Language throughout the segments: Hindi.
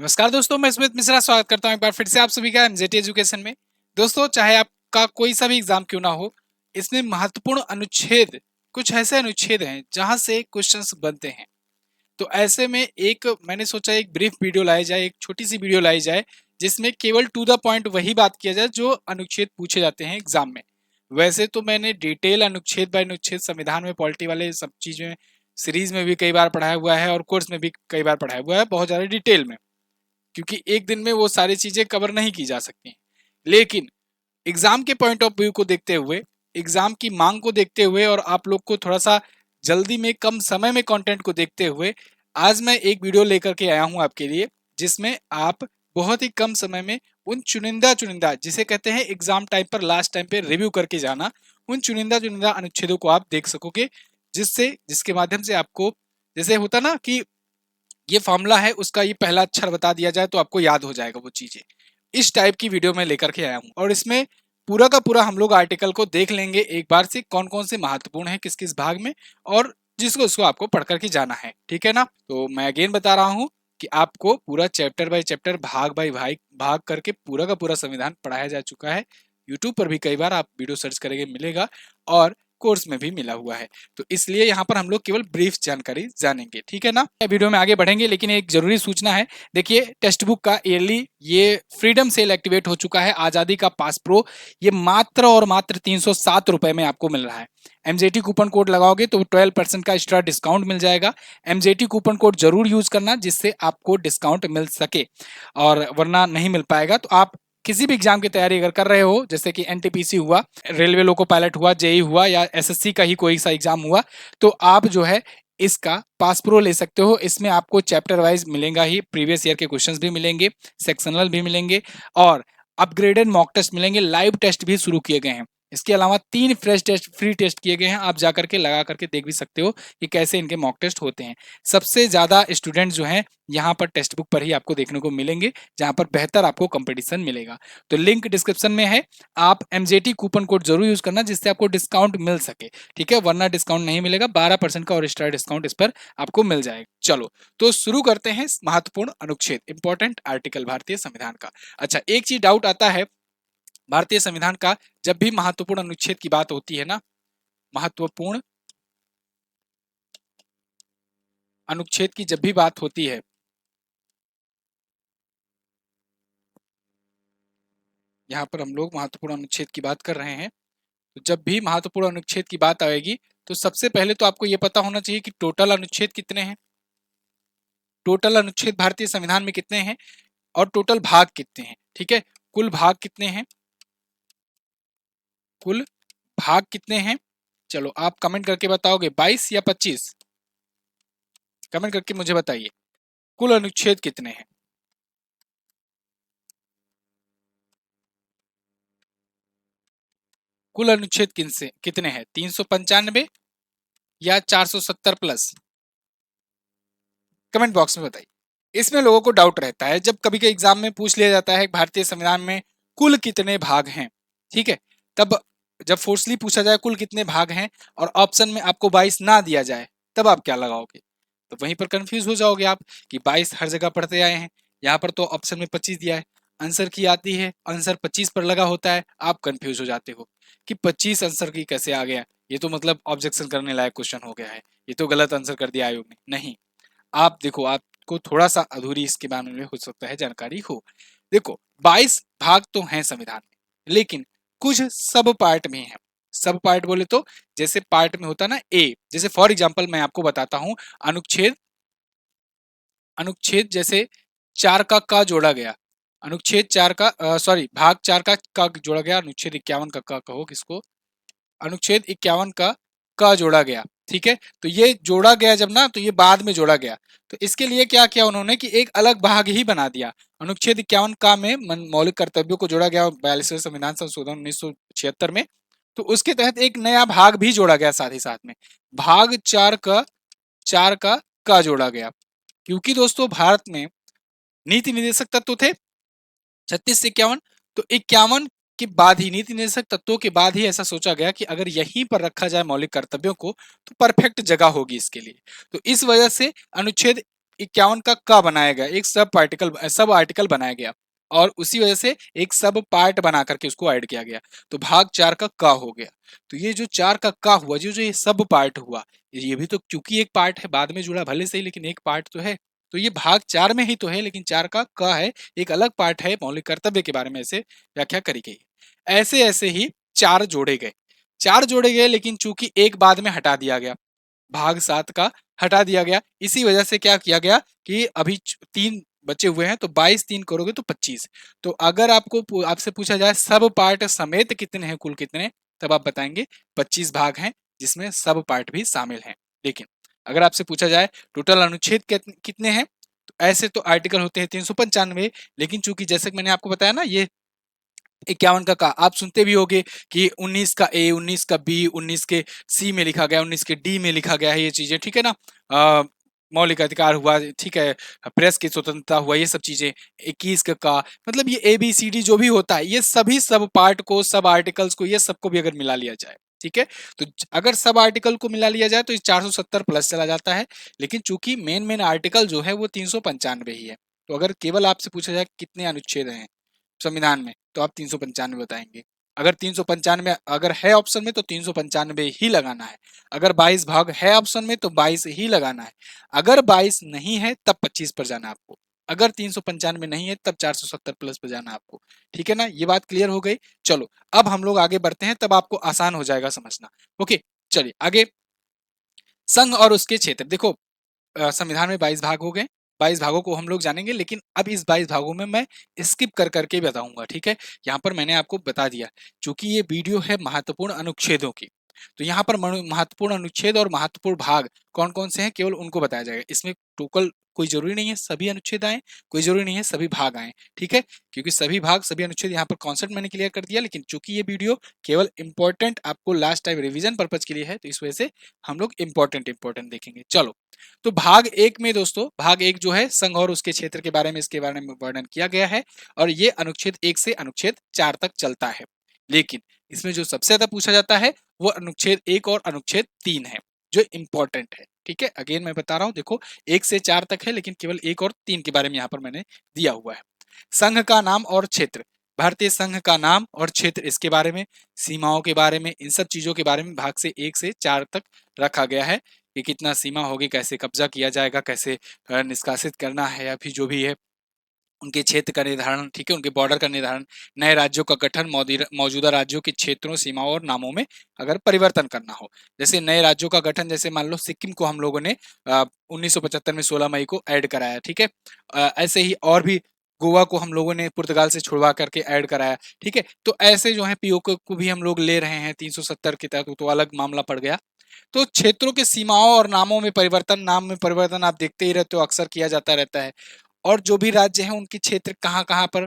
नमस्कार दोस्तों, मैं स्मित मिश्रा स्वागत करता हूं एक बार फिर से आप सभी का एमजेटी एजुकेशन में। दोस्तों, चाहे आपका कोई सा भी एग्जाम क्यों ना हो, इसमें महत्वपूर्ण अनुच्छेद, कुछ ऐसे अनुच्छेद हैं जहां से क्वेश्चंस बनते हैं। तो ऐसे में एक मैंने सोचा एक ब्रीफ वीडियो लाई जाए, एक छोटी सी वीडियो लाई जाए जिसमें केवल टू द पॉइंट वही बात किया जाए जो अनुच्छेद पूछे जाते हैं एग्जाम में। वैसे तो मैंने डिटेल अनुच्छेद बाय अनुच्छेद संविधान में पॉलिटी वाले सब चीजें सीरीज में भी कई बार पढ़ाया हुआ है और कोर्स में भी कई बार पढ़ाया हुआ है, बहुत ज्यादा डिटेल में, क्योंकि एक दिन में वो सारी चीजें कवर नहीं की जा सकती। लेकिन एग्जाम के पॉइंट ऑफ व्यू को देखते हुए, एग्जाम की मांग को देखते हुए और आप लोग को थोड़ा सा जल्दी में कम समय में कंटेंट को देखते हुए आज मैं एक वीडियो लेकर के आया हूं आपके लिए, जिसमें आप बहुत ही कम समय में उन चुनिंदा चुनिंदा, जिसे कहते हैं एग्जाम टाइम पर लास्ट टाइम पे रिव्यू करके जाना, उन चुनिंदा चुनिंदा अनुच्छेदों को आप देख सकोगे, जिसके माध्यम से आपको, जैसे होता ना कि ये फॉर्मूला है, उसका ये पहला अक्षर बता दिया जाए तो आपको याद हो जाएगा वो चीजें। इस टाइप की वीडियो में लेकर के आया हूं और इसमें पूरा का पूरा हम लोग आर्टिकल को देख लेंगे एक बार से, कौन कौन से महत्वपूर्ण है किस किस भाग में, और जिसको उसको आपको पढ़ करके जाना है। ठीक है ना? तो मैं अगेन बता रहा हूँ कि आपको पूरा चैप्टर बाय चैप्टर, भाग बाय भाग करके पूरा का पूरा संविधान पढ़ाया जा चुका है। यूट्यूब पर भी कई बार आप वीडियो सर्च करेंगे मिलेगा, और कोर्स में भी मिला हुआ है। तो इसलिए यहाँ पर हम लोग केवल ब्रीफ जानकारी जानेंगे। ठीक है ना? वीडियो में आगे बढ़ेंगे, लेकिन एक जरूरी सूचना है। देखिए, टेक्स्ट बुक का ईयरली ये फ्रीडम सेल एक्टिवेट हो चुका है। आजादी का पास प्रो ये मात्र और मात्र 307 रुपए में आपको मिल रहा है। एमजेटी कूपन कोड लगाओगे तो 12% का एक्स्ट्रा डिस्काउंट मिल जाएगा। एमजेटी कूपन कोड जरूर यूज करना जिससे आपको डिस्काउंट मिल सके, और वरना नहीं मिल पाएगा। तो आप किसी भी एग्जाम की तैयारी अगर कर रहे हो, जैसे कि एनटीपीसी हुआ, रेलवे लोको पायलट हुआ, जेई हुआ, या एसएससी का ही कोई सा एग्जाम हुआ, तो आप जो है इसका पास प्रो ले सकते हो। इसमें आपको चैप्टर वाइज मिलेगा ही, प्रीवियस ईयर के क्वेश्चंस भी मिलेंगे, सेक्शनल भी मिलेंगे, और अपग्रेडेड मॉक टेस्ट मिलेंगे। लाइव टेस्ट भी शुरू किए गए हैं। इसके अलावा 3 फ्रेश टेस्ट, फ्री टेस्ट किए गए हैं। आप जाकर के लगा करके देख भी सकते हो कि कैसे इनके मॉक टेस्ट होते हैं। सबसे ज्यादा स्टूडेंट जो हैं यहाँ पर टेक्स्ट बुक पर ही आपको देखने को मिलेंगे, जहां पर बेहतर आपको कंपटीशन मिलेगा। तो लिंक डिस्क्रिप्शन में है, आप एमजेटी कूपन कोड जरूर यूज करना जिससे आपको डिस्काउंट मिल सके। ठीक है? वरना डिस्काउंट नहीं मिलेगा। 12% का और एक्स्ट्रा डिस्काउंट इस पर आपको मिल जाएगा। चलो, तो शुरू करते हैं महत्वपूर्ण अनुच्छेद, इंपॉर्टेंट आर्टिकल भारतीय संविधान का। अच्छा, एक चीज डाउट आता है भारतीय संविधान का, जब भी महत्वपूर्ण अनुच्छेद की बात होती है ना, महत्वपूर्ण अनुच्छेद की जब भी बात होती है, यहाँ पर हम लोग महत्वपूर्ण अनुच्छेद की बात कर रहे हैं, तो जब भी महत्वपूर्ण अनुच्छेद की बात आएगी तो सबसे पहले तो आपको यह पता होना चाहिए कि टोटल अनुच्छेद कितने हैं, टोटल अनुच्छेद भारतीय संविधान में कितने हैं, और टोटल भाग कितने हैं। ठीक है? कुल भाग कितने हैं, कुल भाग कितने हैं? चलो, आप कमेंट करके बताओगे 22 या 25? कमेंट करके मुझे बताइए कुल अनुच्छेद कितने हैं। कुल अनुच्छेद कितने हैं? 395 या 470 प्लस? कमेंट बॉक्स में बताइए। इसमें लोगों को डाउट रहता है, जब कभी के एग्जाम में पूछ लिया जाता है भारतीय संविधान में कुल कितने भाग हैं, ठीक है, तब जब फोर्सली पूछा जाए कुल कितने भाग हैं और ऑप्शन में आपको 22 ना दिया जाए, तब आप क्या लगाओगे? तो वहीं पर कंफ्यूज हो जाओगे आप कि 22 हर जगह पढ़ते आए हैं, यहाँ पर तो ऑप्शन में 25 दिया है, आंसर की आती है, आंसर 25 पर लगा होता है, आप कंफ्यूज हो जाते हो कि 25 आंसर की कैसे आ गया, ये तो मतलब ऑब्जेक्शन करने लायक क्वेश्चन हो गया है, ये तो गलत आंसर कर दिया आयोग ने। नहीं, आप देखो, आपको थोड़ा सा अधूरी इसके बारे में हो सकता है जानकारी हो। देखो, 22 भाग तो हैं संविधान में, लेकिन कुछ सब पार्ट में हैं। सब पार्ट बोले तो जैसे पार्ट में होता है ना ए, जैसे फॉर एग्जांपल मैं आपको बताता हूं, अनुच्छेद अनुच्छेद जैसे 4 का जोड़ा गया, अनुच्छेद 4 का सॉरी भाग 4 का जोड़ा गया, अनुच्छेद 51 का कहो किसको, अनुच्छेद 51 का जोड़ा गया। ठीक है? तो ये जोड़ा गया जब ना, तो ये बाद में जोड़ा गया, तो इसके लिए क्या किया उन्होंने कि एक अलग भाग ही बना दिया। अनुच्छेद 51 का में मौलिक कर्तव्यों को जोड़ा गया 42वें संविधान संशोधन 1976 में, तो उसके तहत एक नया भाग भी जोड़ा गया साथ ही साथ में, भाग 4 का जोड़ा गया। क्योंकि दोस्तों भारत में नीति निर्देशक तत्व थे 36 से 51, तो 51 के बाद ही, नीति निर्देशक तत्वों के बाद ही ऐसा सोचा गया कि अगर यहीं पर रखा जाए मौलिक कर्तव्यों को तो परफेक्ट जगह होगी इसके लिए। तो इस वजह से अनुच्छेद 51 का क बनाया गया, एक सब आर्टिकल बनाया गया और उसी वजह से एक सब पार्ट बना करके उसको ऐड किया गया, तो भाग 4 का क हो गया। तो ये जो 4 का क हुआ, जो ये सब पार्ट हुआ, ये भी तो क्योंकि एक पार्ट है, बाद में जुड़ा भले सही, लेकिन एक पार्ट तो है, तो ये भाग 4 में ही तो है, लेकिन 4 का क है, एक अलग पार्ट है, मौलिक कर्तव्य के बारे में ऐसे व्याख्या करी गई। ऐसे ऐसे ही 4 जोड़े गए, 4 जोड़े गए, लेकिन चूंकि एक बाद में हटा दिया गया, भाग 7 का हटा दिया गया, इसी वजह से क्या किया गया कि अभी 3 बचे हुए हैं, तो 22 3 करोगे तो 25। तो अगर आपसे पूछा जाए सब पार्ट समेत कितने हैं, कुल कितने, तब आप बताएंगे 25 भाग हैं, जिसमें सब पार्ट भी शामिल हैं। लेकिन अगर आपसे पूछा जाए टोटल अनुच्छेद कितने हैं, तो ऐसे तो आर्टिकल होते हैं 395, लेकिन चूंकि जैसे कि मैंने आपको बताया ना, ये 51 का आप सुनते भी होगे कि 19 का ए, 19 का बी, 19 के सी में लिखा गया, 19 के डी में लिखा गया है, ये चीजें ठीक है ना। मौलिक अधिकार हुआ, ठीक है, प्रेस की स्वतंत्रता हुआ, ये सब चीजें 21 का मतलब ये ए बी सी डी जो भी होता है, ये सभी सब पार्ट को, सब आर्टिकल्स को, ये सबको भी अगर मिला लिया जाए, ठीक है, तो अगर सब आर्टिकल को मिला लिया जाए तो 470 प्लस चला जाता है, लेकिन चूंकि मेन आर्टिकल जो है वो 395 ही है। तो अगर केवल आपसे पूछा जाए कितने अनुच्छेद हैं संविधान में, तो आप 395 बताएंगे। अगर 395 अगर है ऑप्शन में तो 395 ही लगाना है, अगर 22 भाग है ऑप्शन में तो 22 ही लगाना है, अगर 22 नहीं है तब 25 पर जाना आपको, अगर 395 नहीं है तब 470 प्लस पर जाना आपको। ठीक है ना, ये बात क्लियर हो गई। चलो अब हम लोग आगे बढ़ते हैं, तब आपको आसान हो जाएगा समझना। ओके, चलिए आगे। संघ और उसके क्षेत्र, देखो संविधान में 22 भाग हो गए, 22 भागों को हम लोग जानेंगे, लेकिन अब इस 22 भागों में मैं स्किप कर करके बताऊंगा, ठीक है। यहाँ पर मैंने आपको बता दिया, चूंकि ये वीडियो है महत्वपूर्ण अनुच्छेदों की, तो यहाँ पर महत्वपूर्ण अनुच्छेद और महत्वपूर्ण भाग कौन कौन से हैं केवल उनको बताया जाएगा। इसमें टोटल कोई जरूरी नहीं है सभी अनुच्छेद आए, कोई जरूरी नहीं है सभी भाग आए, ठीक है, क्योंकि सभी भाग सभी अनुच्छेद यहाँ पर कॉन्सेप्ट मैंने क्लियर कर दिया, लेकिन चूंकि ये वीडियो केवल इंपॉर्टेंट आपको लास्ट टाइम रिविजन पर्पज के लिए है, तो इस वजह से हम लोग इंपॉर्टेंट देखेंगे। चलो, तो भाग 1 में दोस्तों, भाग 1 जो है संघ और उसके क्षेत्र के बारे में, इसके बारे में वर्णन किया गया है, और ये अनुच्छेद 1 से अनुच्छेद 4 तक चलता है। लेकिन इसमें जो सबसे ज्यादा पूछा जाता है वो अनुच्छेद 1 और अनुच्छेद 3 है, जो इंपॉर्टेंट है, ठीक है। अगेन मैं बता रहा हूं, देखो 1 से 4 तक है, लेकिन केवल 1 और 3 के बारे में यहाँ पर मैंने दिया हुआ है। संघ का नाम और क्षेत्र, भारतीय संघ का नाम और क्षेत्र, इसके बारे में, सीमाओं के बारे में, इन सब चीजों के बारे में भाग से 1 से 4 तक रखा गया है कि कितना सीमा होगी, कैसे कब्जा किया जाएगा, कैसे निष्कासित करना है, या फिर जो भी है उनके क्षेत्र का निर्धारण, ठीक है, उनके बॉर्डर का निर्धारण, नए राज्यों का गठन, मौजूदा राज्यों के क्षेत्रों, सीमाओं और नामों में अगर परिवर्तन करना हो, जैसे नए राज्यों का गठन, जैसे मान लो सिक्किम को हम लोगों ने 1975 में 16 मई को ऐड कराया, ठीक है, ऐसे ही और भी गोवा को हम लोगों ने पुर्तगाल से छुड़वा करके ऐड कराया, ठीक है। तो ऐसे जो है पीओके को भी हम लोग ले रहे हैं 370 के तहत, तो अलग मामला पड़ गया। तो क्षेत्रों के सीमाओं और नामों में परिवर्तन, नाम में परिवर्तन आप देखते ही रहते हो, अक्सर किया जाता रहता है। और जो भी राज्य हैं उनके क्षेत्र कहाँ कहाँ पर,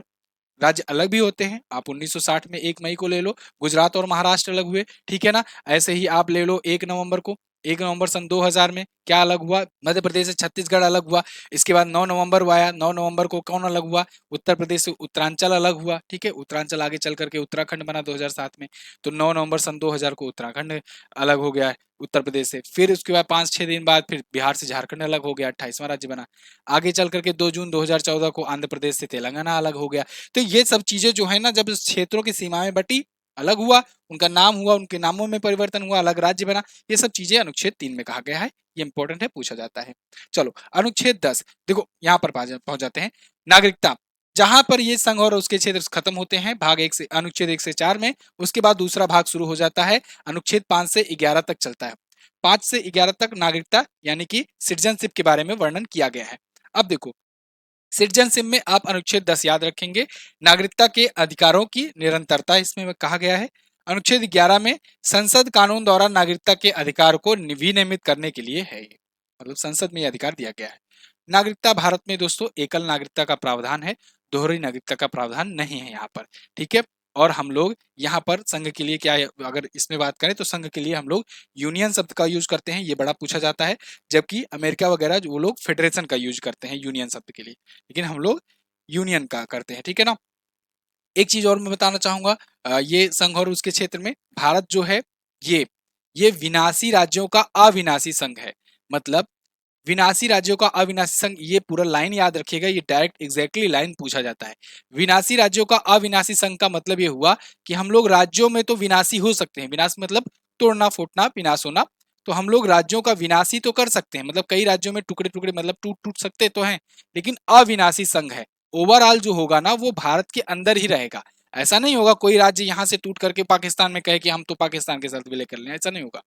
राज्य अलग भी होते हैं। आप 1960 में 1 मई को ले लो, गुजरात और महाराष्ट्र अलग हुए, ठीक है ना। ऐसे ही आप ले लो 1 नवंबर को, 1 नवंबर सन 2000 में क्या अलग हुआ, मध्य प्रदेश से छत्तीसगढ़ अलग हुआ। इसके बाद 9 नवंबर वो आया, 9 नवंबर को कौन अलग हुआ, उत्तर प्रदेश से उत्तरांचल अलग हुआ, ठीक है, उत्तरांचल आगे चल करके उत्तराखंड बना 2007 में, तो 9 नवंबर सन 2000 को उत्तराखंड अलग हो गया है उत्तर प्रदेश से। फिर उसके बाद 5-6 दिन बाद फिर बिहार से झारखंड अलग हो गया, 28वां राज्य बना। आगे चल करके 2 जून 2014 को आंध्र प्रदेश से तेलंगाना अलग हो गया। तो ये सब चीजें जो है ना, जब क्षेत्रों की सीमाएं बटी, अलग हुआ, उनका नाम हुआ, उनके नामों में परिवर्तन हुआ, अलग राज्य बना, ये सब चीजें अनुच्छेद 3 में कहा गया है, ये इंपॉर्टेंट है, पूछा जाता है। चलो अनुच्छेद 10, देखो यहाँ पर पहुंच जाते हैं, नागरिकता, जहां पर ये संघ और उसके क्षेत्र खत्म होते हैं भाग 1 से, अनुच्छेद 1 से 4 में, उसके बाद दूसरा भाग शुरू हो जाता है, अनुच्छेद 5 से 11 तक चलता है। 5 से 11 तक नागरिकता यानी कि सिटीजनशिप के बारे में वर्णन किया गया है। अब देखो सिटीजनशिप में आप अनुच्छेद 10 याद रखेंगे, नागरिकता के अधिकारों की निरंतरता इसमें कहा गया है। अनुच्छेद 11 में संसद कानून द्वारा नागरिकता के अधिकार को विनियमित करने के लिए है, ये मतलब संसद में यह अधिकार दिया गया है। नागरिकता भारत में दोस्तों एकल नागरिकता का प्रावधान है, दोहरी नागरिकता का प्रावधान नहीं है यहाँ पर, ठीक है। और हम लोग यहाँ पर संघ के लिए क्या है, अगर इसमें बात करें तो संघ के लिए हम लोग यूनियन शब्द का यूज करते हैं, ये बड़ा पूछा जाता है, जबकि अमेरिका वगैरह वो लोग फेडरेशन का यूज करते हैं यूनियन शब्द के लिए, लेकिन हम लोग यूनियन का करते हैं, ठीक है ना। एक चीज और मैं बताना चाहूंगा, ये संघ और उसके क्षेत्र में भारत जो है ये विनाशी राज्यों का अविनाशी संघ है, मतलब विनाशी राज्यों का अविनाशी संघ, ये पूरा लाइन याद रखिएगा, ये डायरेक्ट एग्जैक्टली लाइन पूछा जाता है। विनाशी राज्यों का अविनाशी संघ का मतलब ये हुआ कि हम लोग राज्यों में तो विनाशी हो सकते हैं, विनाश मतलब तोड़ना फूटना विनाश होना, तो हम लोग राज्यों का विनाशी तो कर सकते हैं, मतलब कई राज्यों में टुकड़े टुकड़े मतलब टूट टूट सकते तो हैं, लेकिन अविनाशी संघ है। ओवरऑल जो होगा ना वो भारत के अंदर ही रहेगा। ऐसा नहीं होगा कोई राज्य यहाँ से टूट करके पाकिस्तान में कहे कि हम तो पाकिस्तान के साथ विलय कर लें, ऐसा नहीं होगा।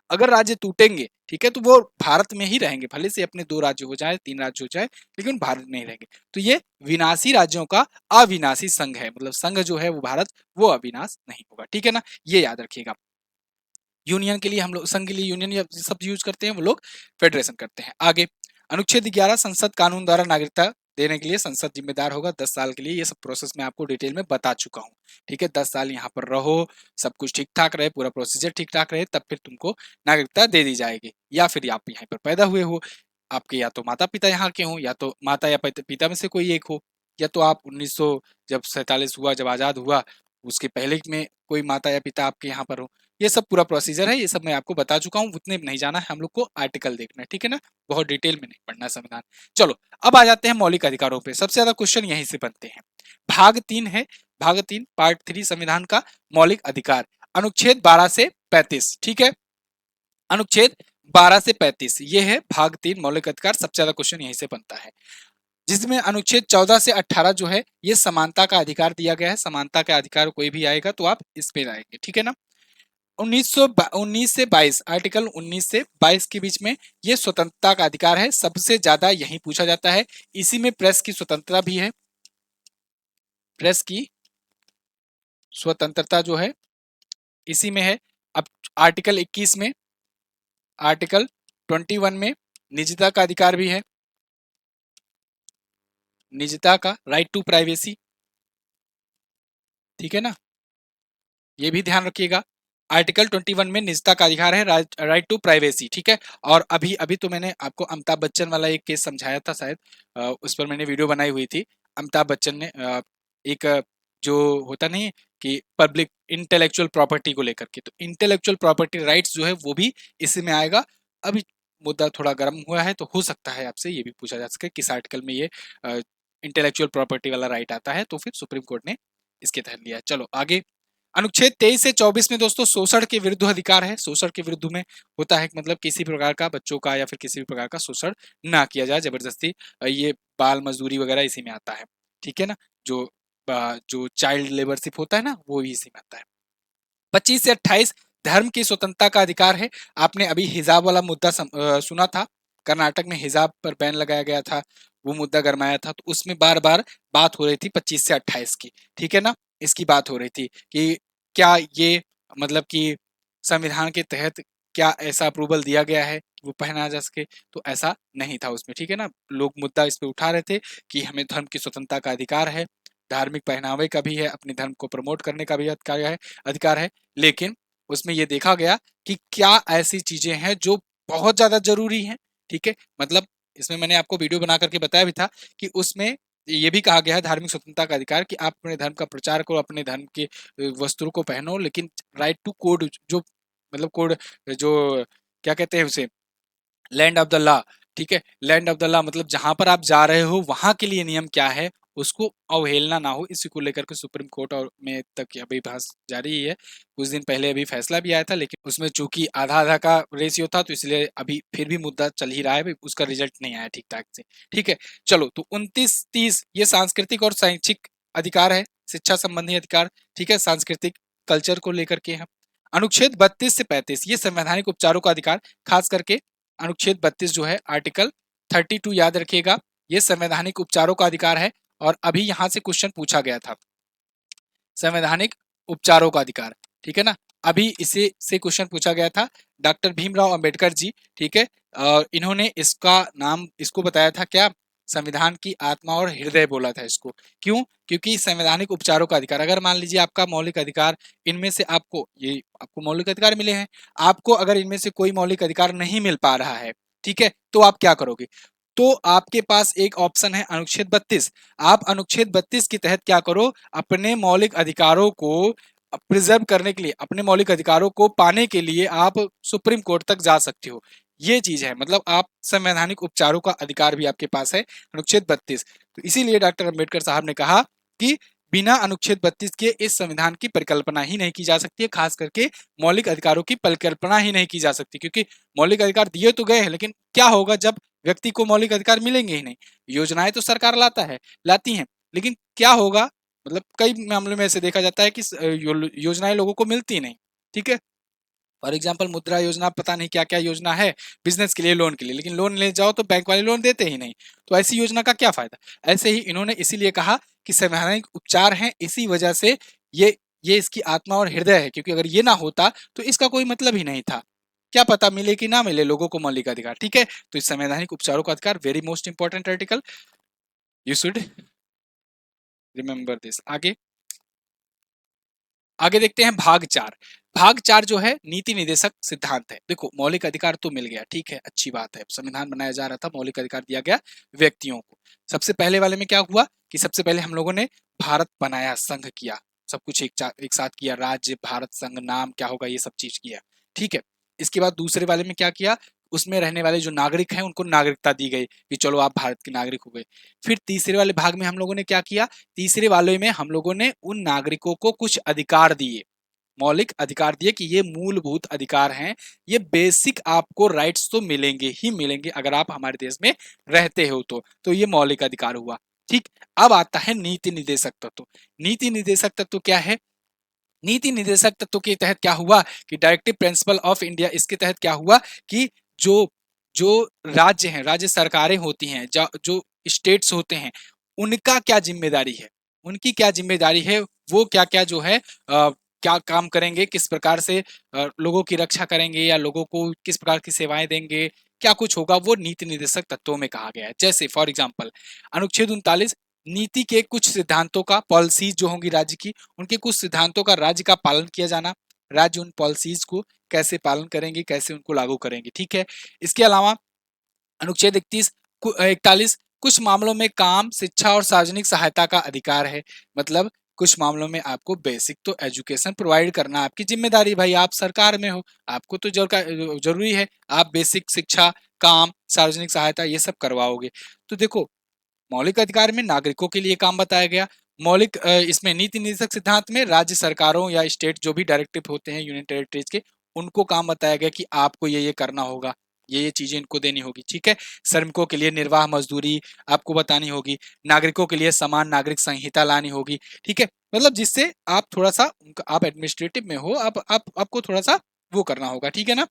अगर राज्य टूटेंगे, ठीक है, तो वो भारत में ही रहेंगे, भले से अपने 2 राज्य हो जाए 3 राज्य हो जाए, लेकिन भारत में ही रहेंगे। तो ये विनाशी राज्यों का अविनाशी संघ है, मतलब संघ जो है वो भारत, वो अविनाश नहीं होगा, ठीक है ना, ये याद रखिएगा। यूनियन के लिए हम लोग, संघ के लिए यूनियन सब यूज करते हैं, वो लोग फेडरेशन करते हैं। आगे अनुच्छेद 11, संसद कानून द्वारा नागरिकता देने के लिए संसद जिम्मेदार होगा 10 साल के लिए। ये सब प्रोसेस मैं आपको डिटेल में बता चुका हूँ, ठीक है। 10 साल यहाँ पर रहो, सब कुछ ठीक ठाक रहे, पूरा प्रोसीजर ठीक ठाक रहे, तब फिर तुमको नागरिकता दे दी जाएगी। या फिर आप यहाँ पर पैदा हुए हो, आपके या तो माता पिता यहाँ के हों, या तो माता या पिता में से कोई एक हो, या तो आप 1900 जब 47 हुआ, जब आजाद हुआ, उसके पहले में कोई माता या पिता आपके यहाँ पर हो। ये सब पूरा प्रोसीजर है, ये सब मैं आपको बता चुका हूँ, उतने नहीं जाना है हम लोग को, आर्टिकल देखना है, ठीक है ना, बहुत डिटेल में नहीं पढ़ना संविधान। चलो अब आ जाते हैं मौलिक अधिकारों पे, सबसे ज्यादा क्वेश्चन यहीं से बनते हैं। भाग 3 है, भाग 3 पार्ट 3 संविधान का मौलिक अधिकार, अनुच्छेद 12 से 35, ठीक है, अनुच्छेद 12 से 35 ये है भाग 3 मौलिक अधिकार। सबसे ज्यादा क्वेश्चन यहीं से बनता है, जिसमें अनुच्छेद 14 से 18 जो है ये समानता का अधिकार दिया गया है। समानता का अधिकार कोई भी आएगा तो आप इस पे आएंगे, ठीक है ना। 19 से 22, आर्टिकल 19 से 22 के बीच में ये स्वतंत्रता का अधिकार है, सबसे ज्यादा यही पूछा जाता है। इसी में प्रेस की स्वतंत्रता भी है, प्रेस की स्वतंत्रता जो है इसी में है। अब आर्टिकल 21 में, आर्टिकल 21 में निजता का अधिकार भी है, निजता का, राइट टू प्राइवेसी, ठीक है ना, ये भी ध्यान रखिएगा। आर्टिकल 21 में निजता का अधिकार है, राइट टू प्राइवेसी, ठीक है। और अभी अभी तो मैंने आपको अमिताभ बच्चन वाला एक केस समझाया था शायद, उस पर मैंने वीडियो बनाई हुई थी। अमिताभ बच्चन ने एक जो होता नहीं कि पब्लिक इंटेलेक्चुअल प्रॉपर्टी को लेकर के, तो इंटेलेक्चुअल प्रॉपर्टी राइट्स जो है वो भी इसी में आएगा। अभी मुद्दा थोड़ा गर्म हुआ है, तो हो सकता है आपसे ये भी पूछा जा सके किस आर्टिकल में ये इंटेलेक्चुअल प्रॉपर्टी वाला राइट आता है, तो फिर सुप्रीम कोर्ट ने इसके तहत लिया। चलो आगे, अनुच्छेद 23 से 24 में दोस्तों शोषण के विरुद्ध अधिकार है। शोषण के विरुद्ध में होता है मतलब किसी प्रकार का बच्चों का या फिर किसी भी प्रकार का शोषण ना किया जाए, जबरदस्ती, ये बाल मजदूरी वगैरह इसी में आता है, ठीक है ना। जो चाइल्ड लेबरशिप होता है ना, वो इसी में आता है। 25 से 28 धर्म की स्वतंत्रता का अधिकार है। आपने अभी हिजाब वाला मुद्दा सुना था, कर्नाटक में हिजाब पर बैन लगाया गया था, वो मुद्दा गरमाया था, तो उसमें बार बार बात हो रही थी 25 से 28 की, ठीक है ना। इसकी बात हो रही थी कि क्या ये मतलब कि संविधान के तहत क्या ऐसा अप्रूवल दिया गया है कि वो पहना जा सके, तो ऐसा नहीं था उसमें, ठीक है ना। लोग मुद्दा इस पे उठा रहे थे कि हमें धर्म की स्वतंत्रता का अधिकार है, धार्मिक पहनावे का भी है, अपने धर्म को प्रमोट करने का भी अधिकार है, लेकिन उसमें ये देखा गया कि क्या ऐसी चीजें हैं जो बहुत ज्यादा जरूरी हैं, ठीक है। मतलब इसमें मैंने आपको वीडियो बना करके बताया भी था कि उसमें ये भी कहा गया है धार्मिक स्वतंत्रता का अधिकार कि आप अपने धर्म का प्रचार करो, अपने धर्म के वस्त्रों को पहनो, लेकिन राइट टू कोड, जो मतलब कोड, जो क्या कहते हैं उसे, लैंड ऑफ द लॉ, ठीक है। लैंड ऑफ द लॉ मतलब जहां पर आप जा रहे हो वहां के लिए नियम क्या है, उसको अवहेलना ना हो, इसी को लेकर के सुप्रीम कोर्ट और में तक अभी बहस जारी ही है। कुछ दिन पहले अभी फैसला भी आया था, लेकिन उसमें चूंकि आधा आधा का रेशियो था, तो इसलिए अभी फिर भी मुद्दा चल ही रहा है, उसका रिजल्ट नहीं आया ठीक ठाक से, ठीक है। चलो, तो 29-30 ये सांस्कृतिक और शैक्षिक अधिकार है, शिक्षा संबंधी अधिकार, ठीक है, सांस्कृतिक कल्चर को लेकर के है। अनुच्छेद 32 से 35 ये संवैधानिक उपचारों का अधिकार, खास करके अनुच्छेद 32 जो है, आर्टिकल 32 याद रखिएगा, ये संवैधानिक उपचारों का अधिकार है। और अभी यहां से क्वेश्चन पूछा गया था, संवैधानिक उपचारों का अधिकार, ठीक है ना, अभी इसे से क्वेश्चन पूछा गया था। डॉक्टर भीमराव अंबेडकर जी, ठीक है, इन्होंने इसका नाम, इसको बताया था क्या, संविधान की आत्मा और हृदय बोला था इसको। क्यों? क्योंकि संवैधानिक उपचारों का अधिकार, अगर मान लीजिए आपका मौलिक अधिकार, इनमें से आपको मौलिक अधिकार मिले हैं, आपको अगर इनमें से कोई मौलिक अधिकार नहीं मिल पा रहा है, ठीक है, तो आप क्या करोगे, तो आपके पास एक ऑप्शन है अनुच्छेद 32। आप अनुच्छेद 32 के तहत क्या करो, अपने मौलिक अधिकारों को प्रिजर्व करने के लिए, अपने मौलिक अधिकारों को पाने के लिए आप सुप्रीम कोर्ट तक जा सकते हो। ये चीज है, मतलब आप संवैधानिक उपचारों का अधिकार भी आपके पास है, अनुच्छेद 32। तो इसीलिए डॉक्टर अंबेडकर साहब ने कहा कि बिना अनुच्छेद 32 के इस संविधान की परिकल्पना ही नहीं की जा सकती है, खास करके मौलिक अधिकारों की परिकल्पना ही नहीं की जा सकती, क्योंकि मौलिक अधिकार दिए तो गए हैं, लेकिन क्या होगा जब व्यक्ति को मौलिक अधिकार मिलेंगे ही नहीं। योजनाएं तो सरकार लाती है, लेकिन क्या होगा, मतलब कई मामलों में ऐसे देखा जाता है कि योजनाएं लोगों को मिलती नहीं। ठीक है, फॉर एग्जाम्पल मुद्रा योजना, पता नहीं क्या क्या योजना है बिजनेस के लिए, लोन के लिए, लेकिन लोन ले जाओ तो बैंक वाले लोन देते ही नहीं। तो ऐसी योजना का क्या फायदा। ऐसे ही इन्होंने इसीलिए कहा कि संवैधानिक उपचार हैं, इसी वजह से ये इसकी आत्मा और हृदय है, क्योंकि अगर ये ना होता तो इसका कोई मतलब ही नहीं था। क्या पता मिले कि ना मिले लोगों को मौलिक अधिकार। ठीक है, तो इस संवैधानिक उपचारों का अधिकार very most important article, you should remember this. आगे आगे देखते हैं भाग 4। भाग 4 जो है नीति निदेशक सिद्धांत है। देखो मौलिक अधिकार तो मिल गया, ठीक है, अच्छी बात है, संविधान बनाया जा रहा था, मौलिक अधिकार दिया गया व्यक्तियों को। सबसे पहले वाले में क्या हुआ कि सबसे पहले हम लोगों ने भारत बनाया, संघ किया, सब कुछ एक साथ किया, राज्य, भारत, संघ, नाम क्या होगा ये सब चीज किया। ठीक है, इसके बाद दूसरे वाले में क्या किया, उसमें रहने वाले जो नागरिक हैं उनको नागरिकता दी गई कि चलो आप भारत के नागरिक हो गए। फिर तीसरे वाले भाग में हम लोगों ने क्या किया, तीसरे वाले में हम लोगों ने उन नागरिकों को कुछ अधिकार दिए, मौलिक अधिकार दिए कि ये मूलभूत अधिकार हैं, ये बेसिक आपको राइट्स तो मिलेंगे ही मिलेंगे अगर आप हमारे देश में रहते हो तो ये मौलिक अधिकार हुआ। ठीक, अब आता है नीति निदेशक तत्व। नीति निदेशक तत्व क्या है, नीति निदेशक तत्व के तहत क्या हुआ कि डायरेक्टिव प्रिंसिपल ऑफ इंडिया, इसके तहत क्या हुआ कि जो जो राज्य हैं, राज्य सरकारें होती हैं, जो स्टेट्स होते हैं, उनका क्या जिम्मेदारी है, उनकी क्या जिम्मेदारी है, वो क्या क्या जो है क्या काम करेंगे, किस प्रकार से लोगों की रक्षा करेंगे या लोगों को किस प्रकार की सेवाएं देंगे, क्या कुछ होगा, वो नीति निदेशक तत्वों में कहा गया है। जैसे फॉर एग्जाम्पल अनुच्छेद 39, नीति के कुछ सिद्धांतों का, पॉलिसीज जो होंगी राज्य की, उनके कुछ सिद्धांतों का राज्य का पालन किया जाना, राज्य उन पॉलिसीज को कैसे पालन करेंगे, कैसे उनको लागू करेंगे। ठीक है, इसके अलावा अनुच्छेद 41 कुछ मामलों में काम, शिक्षा और सार्वजनिक सहायता का अधिकार है। मतलब कुछ मामलों में आपको बेसिक तो एजुकेशन प्रोवाइड करना आपकी जिम्मेदारी, भाई आप सरकार में हो, आपको तो जरूरी है आप बेसिक शिक्षा, काम, सार्वजनिक सहायता ये सब करवाओगे। तो देखो मौलिक अधिकार में नागरिकों के लिए काम बताया गया, मौलिक इसमें नीति निदेशक सिद्धांत में राज्य सरकारों या स्टेट जो भी डायरेक्टिव होते हैं यूनियन टेरिटरीज के, उनको काम बताया गया कि आपको ये करना होगा, ये चीजें इनको देनी होगी। ठीक है, श्रमिकों के लिए निर्वाह मजदूरी आपको बतानी होगी, नागरिकों के लिए समान नागरिक संहिता लानी होगी। ठीक है, मतलब जिससे आप थोड़ा सा आप एडमिनिस्ट्रेटिव में हो, आपको थोड़ा सा वो करना होगा। ठीक है ना,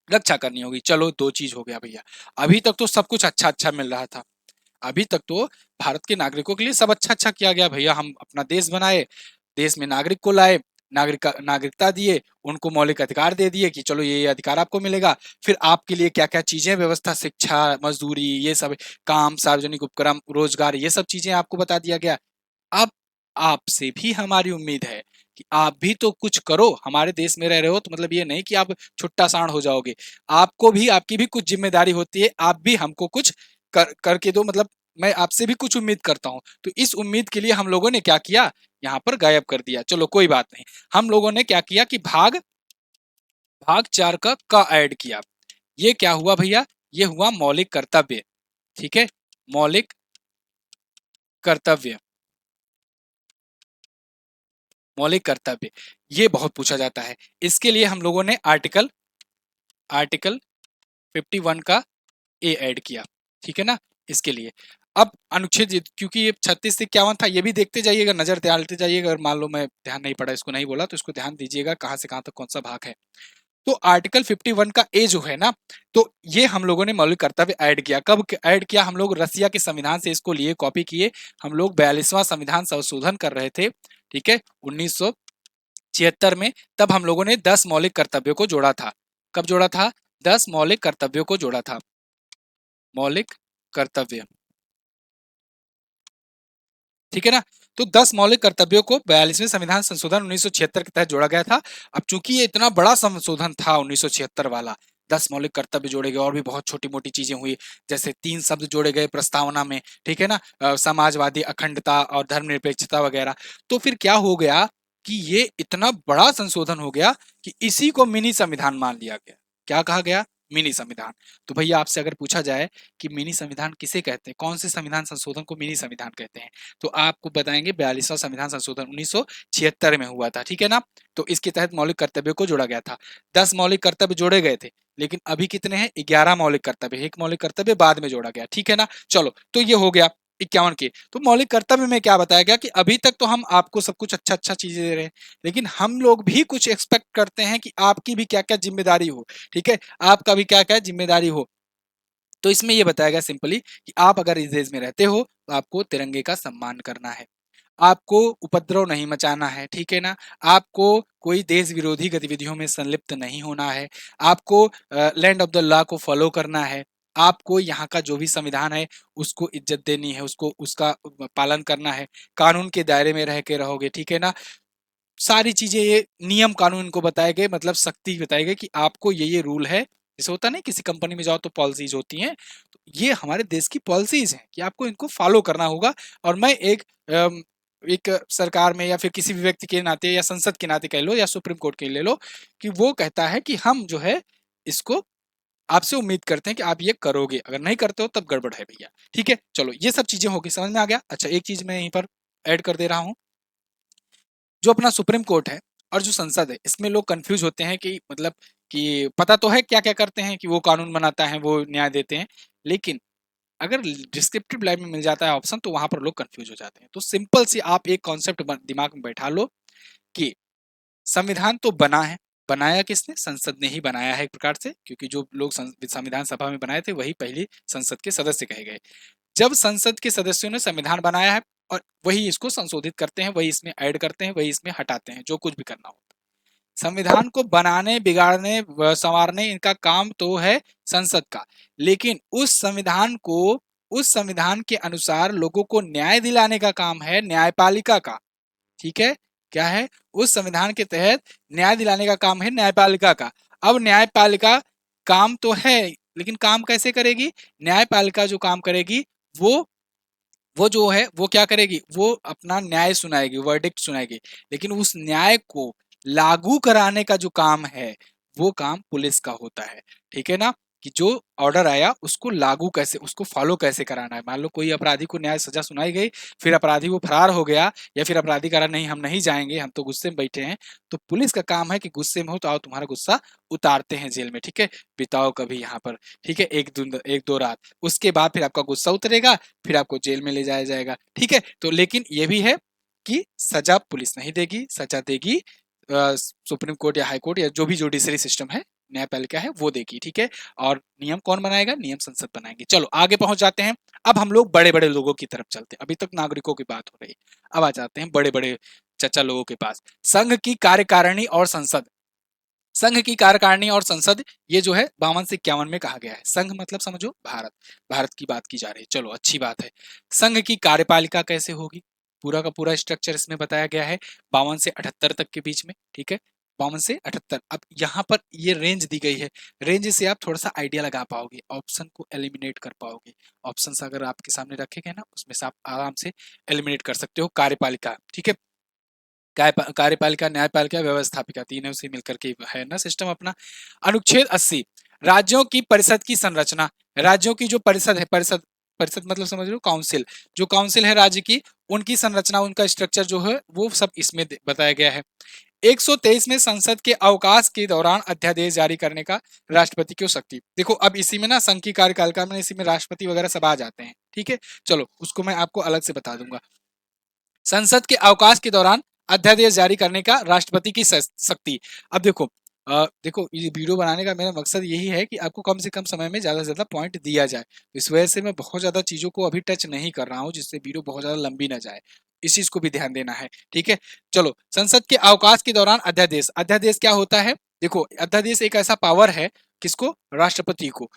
रक्षा करनी होगी। चलो दो चीज हो गया भैया। अभी तक तो सब कुछ अच्छा अच्छा मिल रहा था, अभी तक तो भारत के नागरिकों के लिए सब अच्छा अच्छा किया गया भैया, हम अपना देश बनाए, देश में नागरिक को लाए, नागरिकता दिए, उनको मौलिक अधिकार दे दिए कि चलो ये अधिकार आपको मिलेगा, फिर आपके लिए क्या क्या चीजें व्यवस्था, शिक्षा, मजदूरी, ये सब काम, सार्वजनिक उपक्रम, रोजगार, ये सब चीजें आपको बता दिया गया। अब आपसे भी हमारी उम्मीद है कि आप भी तो कुछ करो, हमारे देश में रह रहे हो तो मतलब ये नहीं कि आप छुट्टा सांड हो जाओगे, आपको भी, आपकी भी कुछ जिम्मेदारी होती है, आप भी हमको कुछ करके दो, मतलब मैं आपसे भी कुछ उम्मीद करता हूं। तो इस उम्मीद के लिए हम लोगों ने क्या किया, यहाँ पर गायब कर दिया। चलो कोई बात नहीं, हम लोगों ने क्या किया कि भाग भाग 4 का ऐड किया। ये क्या हुआ भैया, ये हुआ मौलिक कर्तव्य। ठीक है, मौलिक कर्तव्य, मौलिक कर्तव्य, ये बहुत पूछा जाता है। इसके लिए हम लोगों ने आर्टिकल आर्टिकल 51 का ए ऐड किया। ठीक है ना, इसके लिए अब अनुच्छेद, क्योंकि ये 36 से 51 था, ये भी देखते जाइएगा, नजर डालते जाइएगा, अगर मान लो मैं ध्यान नहीं पड़ा, इसको नहीं बोला तो इसको ध्यान दीजिएगा कहां से कहां तक कौन सा भाग है। तो आर्टिकल 51 का ए जो है ना, तो ये हम लोगों ने मौलिक कर्तव्य ऐड किया। कब ऐड किया, हम लोग रसिया के संविधान से इसको लिए, कॉपी किए। हम लोग 42वां संविधान संशोधन कर रहे थे, ठीक है, 1976 में। तब हम लोगों ने 10 मौलिक कर्तव्यों को जोड़ा था। कब जोड़ा था, 10 मौलिक कर्तव्यों को जोड़ा था, मौलिक कर्तव्य। ठीक है ना, तो 10 मौलिक कर्तव्यों को 42वें संविधान संशोधन 1976 के तहत जोड़ा गया था। अब चूंकि ये इतना बड़ा संशोधन था 1976 वाला, 10 मौलिक कर्तव्य जोड़े गए, और भी बहुत छोटी मोटी चीजें हुई, जैसे 3 शब्द जोड़े गए प्रस्तावना में। ठीक है ना, समाजवादी, अखंडता और धर्मनिरपेक्षता वगैरह। तो फिर क्या हो गया कि ये इतना बड़ा संशोधन हो गया कि इसी को मिनी संविधान मान लिया गया। क्या कहा गया, मिनी संविधान। तो भैया आपसे अगर पूछा जाए कि मिनी संविधान किसे कहते हैं, कौन से संविधान संशोधन को मिनी संविधान कहते हैं, तो आपको बताएंगे 42वां संविधान संशोधन 1976 में हुआ था, ठीक है ना। तो इसके तहत मौलिक कर्तव्य को जोड़ा गया था। 10 मौलिक कर्तव्य जोड़े गए थे, लेकिन अभी कितने हैं, 11 मौलिक कर्तव्य, एक मौलिक कर्तव्य बाद में जोड़ा गया, ठीक है ना। चलो, तो ये हो गया 51 के। तो मौलिक कर्तव्य में क्या बताया गया कि अभी तक तो हम आपको सब कुछ अच्छा अच्छा चीजें दे रहे हैं, लेकिन हम लोग भी कुछ एक्सपेक्ट करते हैं कि आपकी भी क्या क्या जिम्मेदारी हो, ठीक है, आपका भी क्या क्या जिम्मेदारी हो। तो इसमें यह बताया गया सिंपली कि आप अगर इस देश में रहते हो तो आपको तिरंगे का सम्मान करना है, आपको उपद्रव नहीं मचाना है, ठीक है ना, आपको कोई देश विरोधी गतिविधियों में संलिप्त नहीं होना है, आपको लैंड ऑफ द लॉ को फॉलो करना है, आपको यहाँ का जो भी संविधान है उसको इज्जत देनी है, उसको उसका पालन करना है, कानून के दायरे में रह के रहोगे, ठीक है ना। सारी चीजें, ये नियम कानून इनको बताए गए, मतलब सख्ती बताई गई कि आपको ये रूल है। जैसे होता नहीं, किसी कंपनी में जाओ तो पॉलिसीज होती हैं, तो ये हमारे देश की पॉलिसीज हैं कि आपको इनको फॉलो करना होगा। और मैं एक सरकार में या फिर किसी भी व्यक्ति के नाते या संसद के नाते कह लो या सुप्रीम कोर्ट के ले लो कि वो कहता है कि हम जो है इसको आपसे उम्मीद करते हैं कि आप ये करोगे, अगर नहीं करते हो तब गड़बड़ है भैया, ठीक है। चलो, ये सब चीजें होगी, समझ में आ गया। अच्छा, एक चीज मैं यहीं पर ऐड कर दे रहा हूँ। जो अपना सुप्रीम कोर्ट है और जो संसद है, इसमें लोग कंफ्यूज होते हैं कि मतलब कि पता तो है क्या क्या करते हैं, कि वो कानून बनाता है, वो न्याय देते हैं, लेकिन अगर डिस्क्रिप्टिव लाइन में मिल जाता है ऑप्शन तो वहां पर लोग कंफ्यूज हो जाते हैं। तो सिंपल सी आप एक कॉन्सेप्ट दिमाग में बैठा लो कि संविधान तो बना है, बनाया किसने, संसद ने ही बनाया है एक प्रकार से, क्योंकि जो लोग संविधान सभा में बनाए थे वही पहली संसद के सदस्य कहे गए। जब संसद के सदस्यों ने संविधान बनाया है और वही इसको संशोधित करते हैं, वही इसमें ऐड करते हैं, वही इसमें हटाते हैं, जो कुछ भी करना हो। संविधान को बनाने, बिगाड़ने, संवारने, इनका काम तो है संसद का, लेकिन उस संविधान के अनुसार लोगों को न्याय दिलाने का काम है न्यायपालिका का, ठीक है। क्या है, उस संविधान के तहत न्याय दिलाने का काम है न्यायपालिका का। अब न्यायपालिका काम तो है, लेकिन काम कैसे करेगी, न्यायपालिका जो काम करेगी वो वो जो है वो क्या करेगी, वो अपना न्याय सुनाएगी, वर्डिक्ट सुनाएगी, लेकिन उस न्याय को लागू कराने का जो काम है वो काम पुलिस का होता है, ठीक है ना। कि जो ऑर्डर आया उसको लागू कैसे, उसको फॉलो कैसे कराना है। मान लो कोई अपराधी को न्याय सजा सुनाई गई, फिर अपराधी वो फरार हो गया, या फिर अपराधी कह रहा नहीं हम नहीं जाएंगे, हम तो गुस्से में बैठे हैं, तो पुलिस का काम है कि गुस्से में हो तो आओ तुम्हारा गुस्सा उतारते हैं जेल में, ठीक है, बिताओ कभी यहाँ पर, ठीक है, एक दो रात, उसके बाद फिर आपका गुस्सा उतरेगा, फिर आपको जेल में ले जाया जाएगा, ठीक है। तो लेकिन ये भी है कि सजा पुलिस नहीं देगी, सजा देगी सुप्रीम कोर्ट या हाई कोर्ट या जो भी जुडिशरी सिस्टम है, न्यायपालिका है, वो देगी, ठीक है। और नियम कौन बनाएगा, नियम संसद बनाएंगे। चलो आगे पहुंच जाते हैं। अब हम लोग बड़े बड़े लोगों की तरफ चलते हैं, अभी तक नागरिकों की बात हो रही, अब आ जाते हैं बड़े बड़े चचा लोगों के पास। संघ की कार्यकारिणी और संसद, संघ की कार्यकारिणी और संसद, ये जो है 52 से 51 में कहा गया है। संघ मतलब समझो भारत, भारत की बात की जा रही है, चलो अच्छी बात है। संघ की कार्यपालिका कैसे होगी, पूरा का पूरा स्ट्रक्चर इसमें बताया गया है 52 से 78 तक के बीच में, ठीक है, 52 से 78। अब यहाँ पर ये रेंज दी गई है, रेंज से आप थोड़ा सा आइडिया लगा पाओगे, ऑप्शन को एलिमिनेट कर पाओगे। ऑप्शन अगर आपके सामने रखे गए ना, उसमें से आप आराम से एलिमिनेट कर सकते हो कार्यपालिका, ठीक है। कार्यपालिका, न्यायपालिका, व्यवस्थापिका, तीनों से मिलकर के है ना सिस्टम अपना। अनुच्छेद 80, राज्यों की परिषद की संरचना, राज्यों की जो परिषद है, परिषद परिषद मतलब समझ लो काउंसिल, जो काउंसिल है राज्य की, उनकी संरचना, उनका स्ट्रक्चर जो है वो सब इसमें बताया गया है। 123 में संसद के अवकाश के दौरान अध्यादेश जारी करने का राष्ट्रपति को शक्ति। देखो अब इसी में ना संघ की कार्यकालिका में इसी में राष्ट्रपति वगैरह सब आ जाते हैं, ठीक है। चलो उसको मैं आपको अलग से बता दूंगा। संसद के अवकाश के दौरान अध्यादेश जारी करने का राष्ट्रपति की शक्ति। अब देखो देखो ये वीडियो बनाने का मेरा मकसद यही है कि आपको कम से कम समय में ज्यादा से ज्यादा पॉइंट दिया जाए, इस वजह से मैं बहुत ज्यादा चीजों को अभी टच नहीं कर रहा हूँ, जिससे वीडियो बहुत ज्यादा लंबी ना जाए, इस चीज को भी ध्यान देना है, ठीक है। चलो, संसद के अवकाश के दौरान अध्यादेश, अध्यादेश क्या होता है, देखो अध्यादेश एक ऐसा पावर है, किसको, राष्ट्रपति को।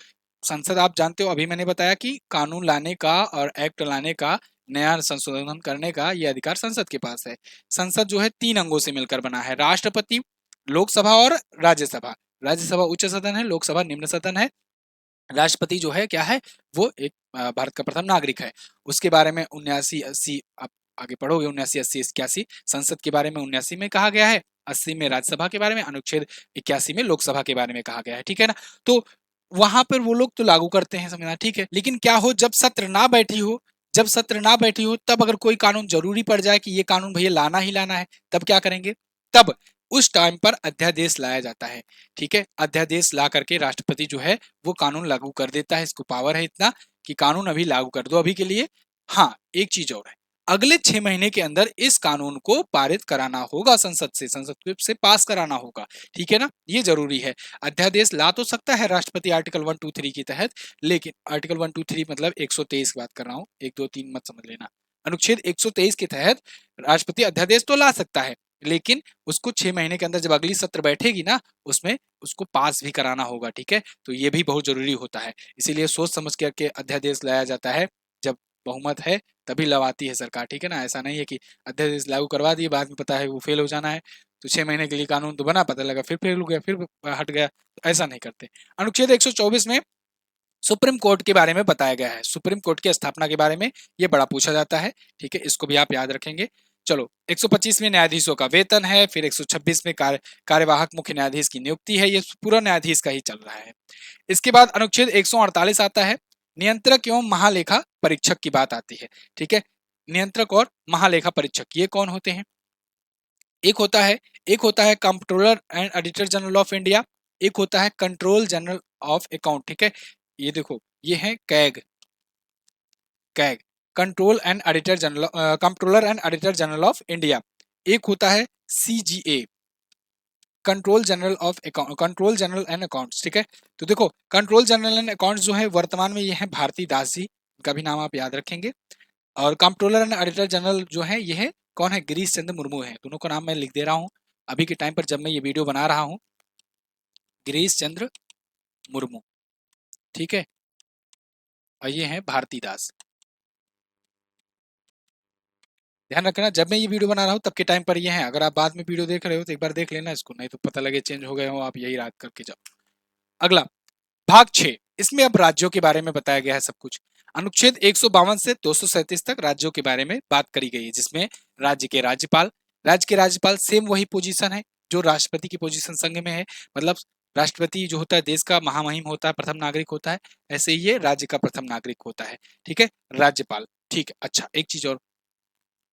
संसद आप जानते हो, अभी मैंने बताया कि कानून लाने का और एक्ट लाने का, नया संशोधन करने का ये अधिकार संसद के पास है। संसद जो है 3 अंगों से मिलकर बना है, राष्ट्रपति, लोकसभा और राज्यसभा। राज्यसभा उच्च सदन है, लोकसभा निम्न सदन है। राष्ट्रपति जो है क्या है, वो एक भारत का प्रथम नागरिक है। उसके बारे में 79-80 आप आगे पढ़ोगे, 79-80-81 संसद के बारे में 79 में कहा गया है, 80 में राज्यसभा के बारे में, अनुच्छेद 81 में लोकसभा के बारे में कहा गया है, ठीक है ना। तो वहां पर वो लोग तो लागू करते हैं, समझना ठीक है। लेकिन क्या हो जब सत्र ना बैठी हो, जब सत्र ना बैठी हो तब अगर कोई कानून जरूरी पड़ जाए कि ये कानून भैया लाना ही लाना है, तब क्या करेंगे, तब उस टाइम पर अध्यादेश लाया जाता है। ठीक है, अध्यादेश ला करके राष्ट्रपति जो है वो कानून लागू कर देता है। इसको पावर है इतना कि कानून अभी लागू कर दो अभी के लिए। हाँ, एक चीज और है, अगले 6 महीने के अंदर इस कानून को पारित कराना होगा संसद से, संसद से पास कराना होगा। ठीक है ना, ये जरूरी है। अध्यादेश ला तो सकता है राष्ट्रपति आर्टिकल 123 के तहत, लेकिन आर्टिकल 123 मतलब 123 की बात कर रहा हूँ, 1 2 3 मत समझ लेना। अनुच्छेद 123 के तहत राष्ट्रपति अध्यादेश तो ला सकता है, लेकिन उसको 6 महीने के अंदर जब अगली सत्र बैठेगी ना, उसमें उसको पास भी कराना होगा। ठीक है, तो ये भी बहुत जरूरी होता है। इसीलिए सोच समझ करके अध्यादेश लाया जाता है। जब बहुमत है तभी लवाती है सरकार। ठीक है ना, ऐसा नहीं है कि अध्यादेश लागू करवा दिए बाद में पता है वो फेल हो जाना है, तो 6 महीने के लिए कानून तो बना, पता लगा फिर फेल हो गया, फिर हट गया, तो ऐसा नहीं करते। अनुच्छेद 124 में सुप्रीम कोर्ट के बारे में बताया गया है, सुप्रीम कोर्ट की स्थापना के बारे में ये बड़ा पूछा जाता है। ठीक है, इसको भी आप याद रखेंगे। चलो, 125 में न्यायाधीशों का वेतन है, फिर 126 में कार्यवाहक मुख्य न्यायाधीश की नियुक्ति है, ये पूरा न्यायाधीश का ही चल रहा है। इसके बाद अनुच्छेद 148 आता है, नियंत्रक एवं महालेखा परीक्षक की बात आती है। ठीक है, नियंत्रक और महालेखा परीक्षक ये कौन होते हैं? एक होता है controller and auditor general of India, एक होता है कंट्रोल जनरल ऑफ अकाउंट। ठीक है, ये देखो, ये है CAG, CAG control and auditor general, controller and auditor general of India. एक होता है CGA, control general of account, control general and accounts. ठीक है, तो देखो कंट्रोल जनरल एंड अकाउंट्स जो है वर्तमान में ये है भारती दास जी, इनका भी नाम आप याद रखेंगे। और कंट्रोलर एंड ऑडिटर जनरल जो है ये है कौन है, गिरीश चंद्र मुर्मू है। दोनों का नाम मैं लिख दे रहा हूँ अभी के टाइम पर जब मैं ये वीडियो बना रहा हूँ, गिरीश चंद्र मुर्मू। ठीक है, और ये है भारती दास। ध्यान रखना जब मैं ये वीडियो बना रहा हूँ तब के टाइम पर ये है, अगर आप बाद में वीडियो देख रहे हो तो एक बार देख लेना इसको, नहीं तो पता लगे चेंज हो गए हो आप, यही याद करके जाओ। अगला भाग 6, इसमें अब राज्यों के बारे में बताया गया है सब कुछ। अनुच्छेद 152 से 237 तक राज्यों के बारे में बात करी गई है, जिसमें राज्य के राज्यपाल सेम वही पोजीशन है जो राष्ट्रपति की पोजीशन संघ में है। मतलब राष्ट्रपति जो होता है देश का महामहिम होता है, प्रथम नागरिक होता है, ऐसे ही ये राज्य का प्रथम नागरिक होता है। ठीक है, राज्यपाल। ठीक है, अच्छा एक चीज और,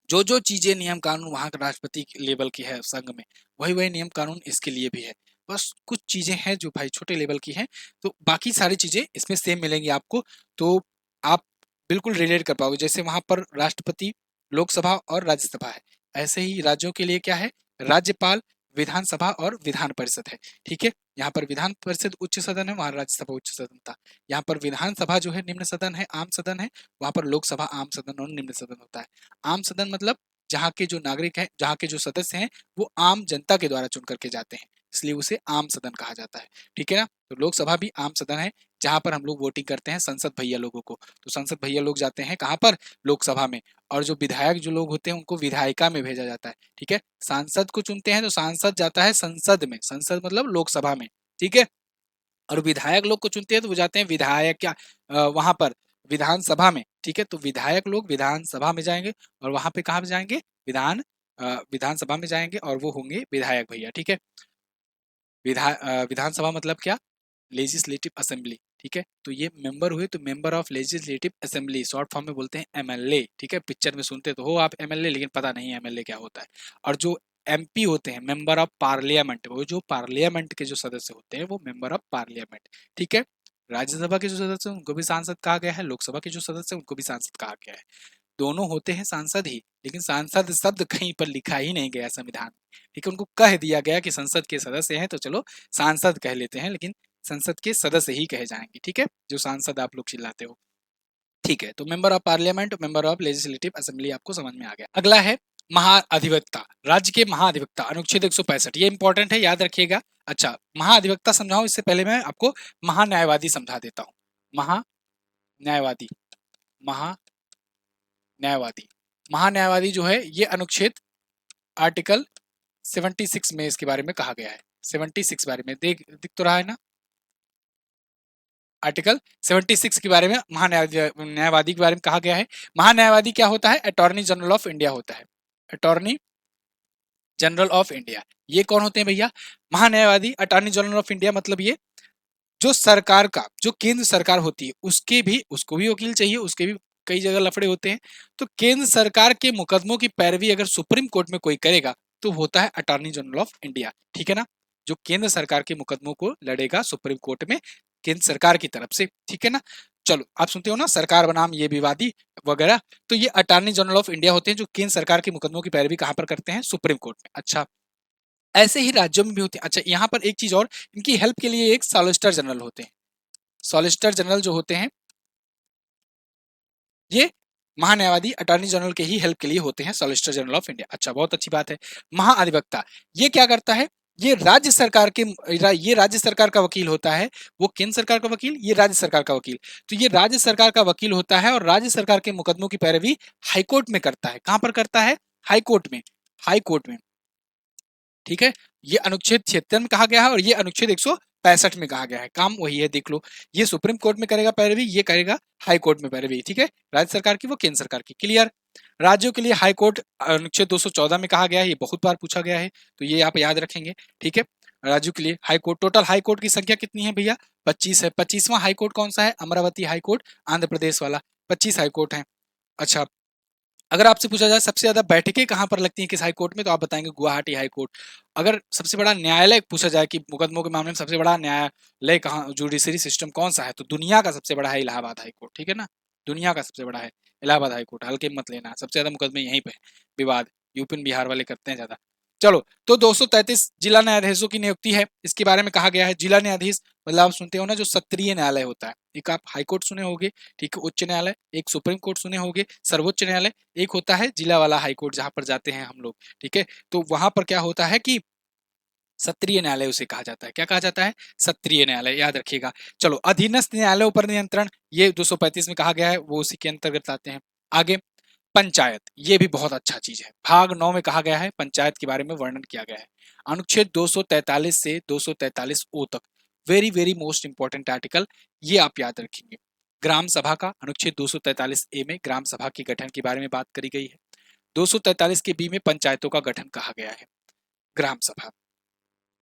जो जो चीजें नियम कानून वहां का राष्ट्रपति लेवल की है संघ में, वही वही नियम कानून इसके लिए भी है। बस कुछ चीजें हैं जो भाई छोटे लेवल की हैं, तो बाकी सारी चीजें इसमें सेम मिलेंगी आपको। तो आप बिल्कुल रिलेट कर पाओगे, जैसे वहां पर राष्ट्रपति, लोकसभा और राज्यसभा है, ऐसे ही राज्यों के लिए क्या है, राज्यपाल, विधानसभा और विधान परिषद है। ठीक है, यहाँ पर विधान परिषद उच्च सदन है, वहां राज्यसभा उच्च सदन था। यहाँ पर विधानसभा जो है निम्न सदन है, आम सदन है, वहां पर लोकसभा आम सदन और निम्न सदन होता है। आम सदन मतलब जहाँ के जो नागरिक हैं, जहाँ के जो सदस्य हैं वो आम जनता के द्वारा चुन करके जाते हैं, इसलिए उसे आम सदन कहा जाता है। ठीक है ना, तो लोकसभा भी आम सदन है जहां पर हम लोग वोटिंग करते हैं संसद भैया लोगों को, तो संसद भैया लोग जाते हैं कहाँ पर, लोकसभा में। और जो विधायक जो लोग होते हैं उनको विधायिका में भेजा जाता है। ठीक है, सांसद को चुनते हैं तो सांसद जाता है संसद में, संसद मतलब लोकसभा में। ठीक है, और विधायक लोग को चुनते हैं तो वो जाते हैं विधायक क्या, वहां पर विधानसभा में। ठीक है, तो विधायक लोग विधानसभा में जाएंगे, और वहां पे कहाँ पे जाएंगे, विधानसभा में जाएंगे, और वो होंगे विधायक भैया। ठीक है, विधानसभा मतलब क्या, लेजिस्लेटिव असेंबली। ठीक है, तो ये मेंबर हुए तो member of legislative assembly, short form में बोलते हैं एमएलए। ठीक है, पिक्चर में सुनते तो हो आप एमएलए, लेकिन पता नहीं है एमएलए क्या होता है। और जो एमपी होते हैं, मेंबर ऑफ पार्लियामेंट, वो जो पार्लियामेंट के जो सदस्य होते हैं वो मेंबर ऑफ पार्लियामेंट। ठीक है, राज्यसभा के जो सदस्य हैं उनको भी सांसद कहा गया है, लोकसभा के जो सदस्य हैं उनको भी सांसद कहा गया है। दोनों होते हैं सांसद ही, लेकिन सांसद शब्द कहीं पर लिखा ही नहीं गया संविधान में। ठीक है, उनको कह दिया गया कि संसद के सदस्य हैं तो चलो सांसद कह लेते हैं, लेकिन संसद के सदस्य ही कहे जाएंगे। ठीक है, जो सांसद आप लोग चिल्लाते हो। ठीक है, तो member of parliament, member of legislative assembly आपको समझ में आ गया। अगला है महाअधिवक्ता, राज्य के महाअधिवक्ता, अनुच्छेद 165, ये इंपॉर्टेंट है, याद रखिएगा। अच्छा, महाअधिवक्ता समझाऊं इससे पहले मैं आपको महान्यायवादी समझा देता हूँ। महान्यायवादी, महान्यायवादी, महान्यायवादी जो है ये अनुच्छेद आर्टिकल 76 में इसके बारे में कहा गया है। 76 बारे में दिख तो रहा है ना, आर्टिकल 76 के बारे में महान्यायवादी के बारे में कहा गया है। महान्यायवादी क्या होता है, अटॉर्नी जनरल ऑफ इंडिया होता है, अटॉर्नी जनरल ऑफ इंडिया। ये कौन होते हैं भैया, महान्यायवादी, अटॉर्नी जनरल ऑफ इंडिया, मतलब ये जो सरकार का, जो केंद्र सरकार होती है उसको भी वकील चाहिए, उसके भी कई जगह लफड़े होते हैं। तो केंद्र सरकार के मुकदमों की पैरवी अगर सुप्रीम कोर्ट में कोई करेगा तो होता है अटॉर्नी जनरल ऑफ इंडिया, ठीक है ना। जो केंद्र सरकार के मुकदमों को लड़ेगा सुप्रीम कोर्ट में केंद्र सरकार की तरफ से, ठीक है ना। चलो, आप सुनते हो ना सरकार बनाम ये विवादी वगैरह, तो ये अटॉर्नी जनरल ऑफ इंडिया होते हैं जो केंद्र सरकार के मुकदमों की पैरवी कहां पर करते हैं, सुप्रीम कोर्ट में। अच्छा, ऐसे ही राज्यों में भी होती है। अच्छा, यहाँ पर एक चीज और, इनकी हेल्प के लिए एक सॉलिसिटर जनरल होते हैं। सॉलिसिटर जनरल जो होते हैं ये महान्यायवादी अटॉर्नी जनरल के ही हेल्प के लिए होते हैं, सॉलिसिटर जनरल ऑफ इंडिया। अच्छा, बहुत अच्छी बात है। महाअधिवक्ता, ये क्या करता है, ये राज्य सरकार के, ये राज्य सरकार का वकील होता है। वो केंद्र सरकार का वकील, ये राज्य सरकार का वकील। तो ये राज्य सरकार का वकील होता है और राज्य सरकार के मुकदमों की पैरवी हाईकोर्ट में करता है। कहां पर करता है, हाईकोर्ट में, हाईकोर्ट में, ठीक है। ये अनुच्छेद 76 में कहा गया है और ये अनुच्छेद 165 में कहा गया है। काम वही है, देख लो। ये सुप्रीम कोर्ट में करेगा पैरवी, ये करेगा हाई कोर्ट में पैरवी, ठीक है। राज्य सरकार की, वो केंद्र सरकार की। क्लियर। राज्यों के लिए हाई कोर्ट अनुच्छेद 214 में कहा गया है, ये बहुत बार पूछा गया है, तो ये आप याद रखेंगे, ठीक है। राज्यों के लिए high court, total high court की संख्या कितनी है भैया, 25 है। 25वां हाई कोर्ट कौन सा है, अमरावती हाई कोर्ट, आंध्र प्रदेश वाला। 25 हाई कोर्ट है। अच्छा, अगर आपसे पूछा जाए सबसे ज्यादा बैठकें कहां पर लगती हैं किस हाई कोर्ट में, तो आप बताएंगे गुवाहाटी हाई कोर्ट। अगर सबसे बड़ा न्यायालय पूछा जाए कि मुकदमों के मामले में सबसे बड़ा न्यायालय कहाँ, जुडिशरी सिस्टम कौन सा है, तो दुनिया का सबसे बड़ा है इलाहाबाद हाई कोर्ट, ठीक है ना। दुनिया का सबसे बड़ा है इलाहाबाद हाई कोर्ट, हल्के में मत लेना, सबसे ज्यादा मुकदमे यहीं पे विवाद यूपी बिहार वाले करते हैं ज्यादा। चलो, तो 233 जिला न्यायाधीशों की नियुक्ति है, इसके बारे में कहा गया है। जिला न्यायाधीश मतलब आप सुनते हो ना, जो सत्रीय न्यायालय होता है, एक आप हाई कोर्ट सुने होंगे, ठीक है, उच्च न्यायालय, एक सुप्रीम कोर्ट सुने होंगे, सर्वोच्च न्यायालय, एक होता है जिला वाला हाई कोर्ट जहां पर जाते हैं हम लोग, ठीक है। तो वहां पर क्या होता है कि सत्रीय न्यायालय उसे कहा जाता है। क्या कहा जाता है, सत्रीय न्यायालय, याद रखिएगा। चलो, अधीनस्थ न्यायालयों पर नियंत्रण, ये 235 में कहा गया है, वो उसी के अंतर्गत आते हैं। आगे पंचायत, ये भी बहुत अच्छा चीज है। भाग 9 में कहा गया है, पंचायत के बारे में वर्णन किया गया है। अनुच्छेद 243 से 243 ओ तक, very very most important article, ये आप याद रखेंगे। ग्राम सभा का अनुच्छेद 243 ए में ग्राम सभा के गठन के बारे में बात करी गई है। 243 के बी में पंचायतों का गठन कहा गया है। ग्राम सभा,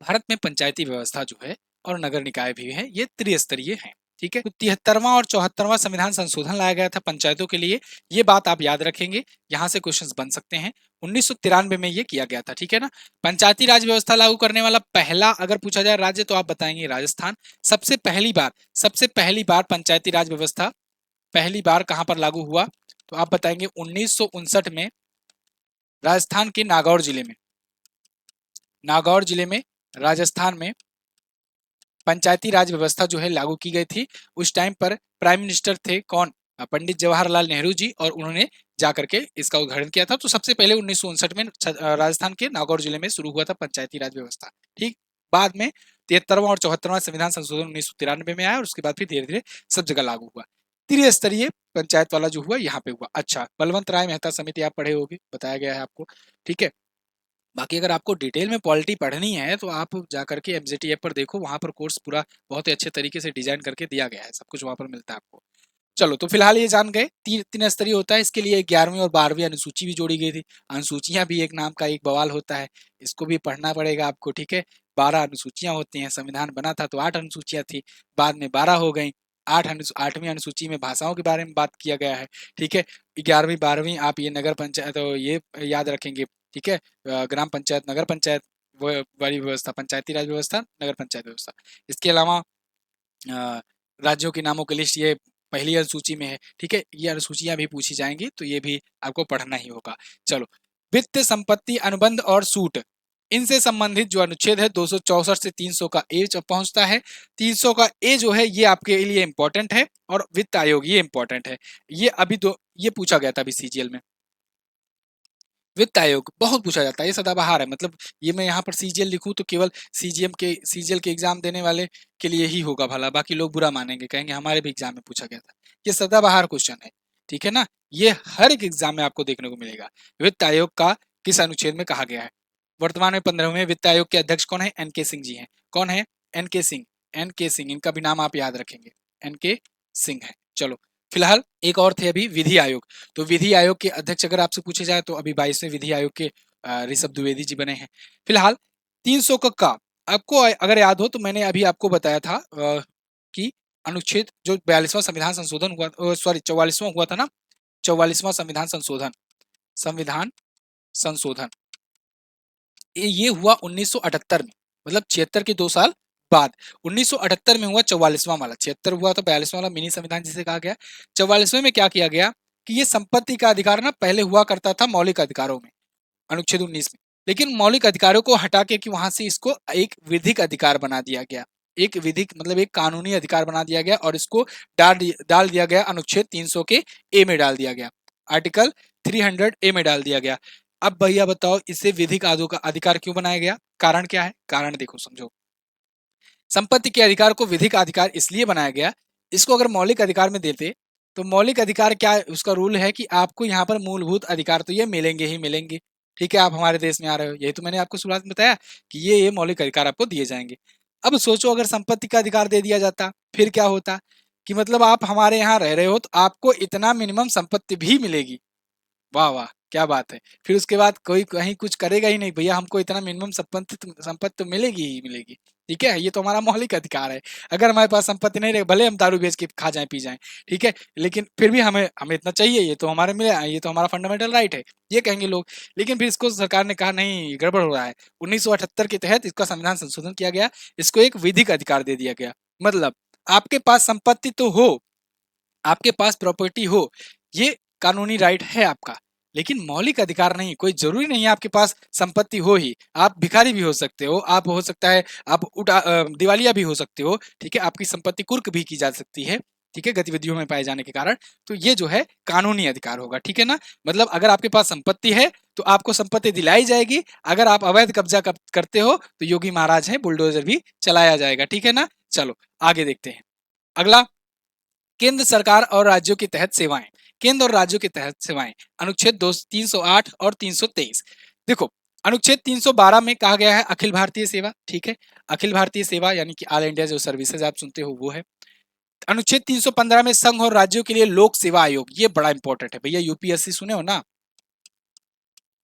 भारत में पंचायती व्यवस्था जो है और नगर निकाय भी है, ये त्रिस्तरीय है, ठीक है। तो 73वां और 74वां संविधान संशोधन लाया गया था पंचायतों के लिए, ये बात आप याद रखेंगे, यहाँ से क्वेश्चंस बन सकते हैं। 1993 में ये किया गया था, ठीक है ना। पंचायती राज व्यवस्था लागू करने वाला पहला अगर पूछा जाए राज्य, तो आप बताएंगे राजस्थान। सबसे पहली बार पंचायती राज व्यवस्था पहली बार कहां पर लागू हुआ, तो आप बताएंगे 1959 में राजस्थान के नागौर जिले में, नागौर जिले में राजस्थान में पंचायती राज व्यवस्था जो है लागू की गई थी। उस टाइम पर प्राइम मिनिस्टर थे कौन, पंडित जवाहरलाल नेहरू जी, और उन्होंने जाकर के इसका उद्घाटन किया था। तो सबसे पहले 1959 में राजस्थान के नागौर जिले में शुरू हुआ था पंचायती राज व्यवस्था, ठीक। बाद में 73वां और 74वां संविधान संशोधन 1993 में आया और उसके बाद फिर धीरे धीरे सब जगह लागू हुआ। त्रिस्तरीय पंचायत वाला जो हुआ यहाँ पे हुआ। अच्छा, बलवंत राय मेहता समिति आप पढ़े होंगे, बताया गया है आपको, ठीक है। बाकी अगर आपको डिटेल में पॉलिटी पढ़नी है तो आप जाकर के एमजीटी ऐप पर देखो, वहां पर कोर्स पूरा बहुत ही अच्छे तरीके से डिजाइन करके दिया गया है, सब कुछ वहां पर मिलता है आपको। चलो, तो फिलहाल ये जान गए तीन स्तरीय होता है। इसके लिए 11वीं और 12वीं अनुसूची भी जोड़ी गई थी। अनुसूचियां भी एक नाम का एक बवाल होता है, इसको भी पढ़ना पड़ेगा आपको, ठीक है। 12 अनुसूचियां होती हैं, संविधान बना था तो 8 अनुसूचियां थी, बाद में 12 हो गई। 8वीं अनुसूची में भाषाओं के बारे में बात किया गया है, ठीक है। 11वीं 12वीं आप ये नगर पंचायत, तो ये याद रखेंगे, ठीक है। ग्राम पंचायत, नगर पंचायत वाली व्यवस्था, पंचायती राज व्यवस्था, नगर पंचायत व्यवस्था। इसके अलावा राज्यों के नामों की लिस्ट ये पहली अनुसूची में है, ठीक है। ये अनुसूचियां भी पूछी जाएंगी, तो ये भी आपको पढ़ना ही होगा। चलो, वित्त, संपत्ति, अनुबंध और सूट, इनसे संबंधित जो अनुच्छेद है 264 से 300 का ए जब पहुंचता है, 300 का ए जो है ये आपके लिए इंपॉर्टेंट है, और वित्त आयोग ये इंपॉर्टेंट है। ये अभी ये पूछा गया था अभी सीजीएल में। वित्त आयोग बहुत पूछा जाता है, ये सदाबहार है, मतलब ये मैं यहाँ पर सीजीएल लिखूं तो केवल सीजीएल के एग्जाम देने वाले के लिए ही होगा भला, बाकी लोग बुरा मानेंगे, कहेंगे हमारे भी एग्जाम में पूछा गया था। ये सदाबहार क्वेश्चन है, ठीक है ना। ये हर एक एग्जाम में आपको देखने को मिलेगा। वित्त आयोग का किस अनुच्छेद में कहा गया है। वर्तमान में 15वें वित्त आयोग के अध्यक्ष कौन है, एनके सिंह जी हैं। कौन है, एनके सिंह, एनके सिंह, इनका भी नाम आप याद रखेंगे, एनके सिंह है। चलो, फिलहाल एक और थे अभी विधि आयोग। तो विधि आयोग के अध्यक्ष अगर आपसे पूछे जाए तो अभी 22वें विधि आयोग के ऋषभ द्विवेदी जी बने हैं। फिलहाल 300 का आपको अगर याद हो तो मैंने अभी आपको बताया था कि अनुच्छेद जो 42वां संविधान संशोधन हुआ, सॉरी 44वां हुआ था ना, 44वां संविधान संशोधन, संविधान संशोधन ये हुआ 1978 में, मतलब 76 के 2 साल बाद 1978 में हुआ 44वां वाला। 76 हुआ तो 42वां वाला मिनी संविधान जिसे कहा गया। 44वें में क्या किया गया कि ये संपत्ति का अधिकार ना पहले हुआ करता था मौलिक अधिकारों में, अनुच्छेद 19 में, लेकिन मौलिक अधिकारों को हटा के कि वहां से इसको एक विधिक अधिकार बना दिया गया। एक विधिक मतलब एक कानूनी अधिकार बना दिया गया और इसको डाल दिया गया अनुच्छेद 300 के ए में डाल दिया गया, आर्टिकल 300 ए में डाल दिया गया। अब भैया बताओ इसे विधिक अधिकार क्यों बनाया गया? कारण क्या है? कारण देखो समझो। संपत्ति के अधिकार को विधिक अधिकार इसलिए बनाया गया, इसको अगर मौलिक अधिकार में देते तो मौलिक अधिकार क्या है? उसका रूल है कि आपको यहाँ पर मूलभूत अधिकार तो ये मिलेंगे ही मिलेंगे। ठीक है, आप हमारे देश में आ रहे हो, यही तो मैंने आपको शुरुआत में बताया कि ये मौलिक अधिकार आपको दिए जाएंगे। अब सोचो अगर संपत्ति का अधिकार दे दिया जाता फिर क्या होता कि मतलब आप हमारे यहाँ रह रहे हो तो आपको इतना मिनिमम संपत्ति भी मिलेगी। वाह वाह क्या बात है। फिर उसके बाद कोई कहीं कुछ करेगा ही नहीं, भैया हमको इतना मिनिमम संपत्ति तो मिलेगी ही मिलेगी। ठीक है, ये तो हमारा मौलिक अधिकार है। अगर हमारे पास संपत्ति नहीं रहे, भले हम दारू बेच के खा जाए पी जाए, ठीक है, लेकिन फिर भी हमें हमें इतना चाहिए, ये तो हमारे मिले, ये तो हमारा फंडामेंटल राइट है, ये कहेंगे लोग। लेकिन फिर इसको सरकार ने कहा नहीं, गड़बड़ हो रहा है। 1978 के तहत इसका संविधान संशोधन किया गया, इसको एक विधिक अधिकार दे दिया गया। मतलब आपके पास संपत्ति तो हो, आपके पास प्रॉपर्टी हो, ये कानूनी राइट है आपका, लेकिन मौलिक अधिकार नहीं। कोई जरूरी नहीं है आपके पास संपत्ति हो ही, आप भिखारी भी हो सकते हो, आप हो सकता है आप दिवालिया भी हो सकते हो, ठीक है, आपकी संपत्ति कुर्क भी की जा सकती है, ठीक है, गतिविधियों में पाए जाने के कारण। तो ये जो है कानूनी अधिकार होगा, ठीक है ना। मतलब अगर आपके पास संपत्ति है तो आपको संपत्ति दिलाई जाएगी, अगर आप अवैध कब्जा करते हो तो योगी महाराज है, बुलडोजर भी चलाया जाएगा, ठीक है ना। चलो आगे देखते हैं। अगला, केंद्र सरकार और राज्यों के तहत सेवाएं। केंद्र और राज्यों के तहत सेवाएं, अनुच्छेद 308 और 323। देखो अनुच्छेद 312 में कहा गया है अखिल भारतीय सेवा, ठीक है, अखिल भारतीय सेवा यानी कि ऑल इंडिया जो सर्विसेज आप सुनते हो वो है। अनुच्छेद 315 में संघ और राज्यों के लिए लोक सेवा आयोग, ये बड़ा इंपॉर्टेंट है भैया, यूपीएससी सुने हो ना,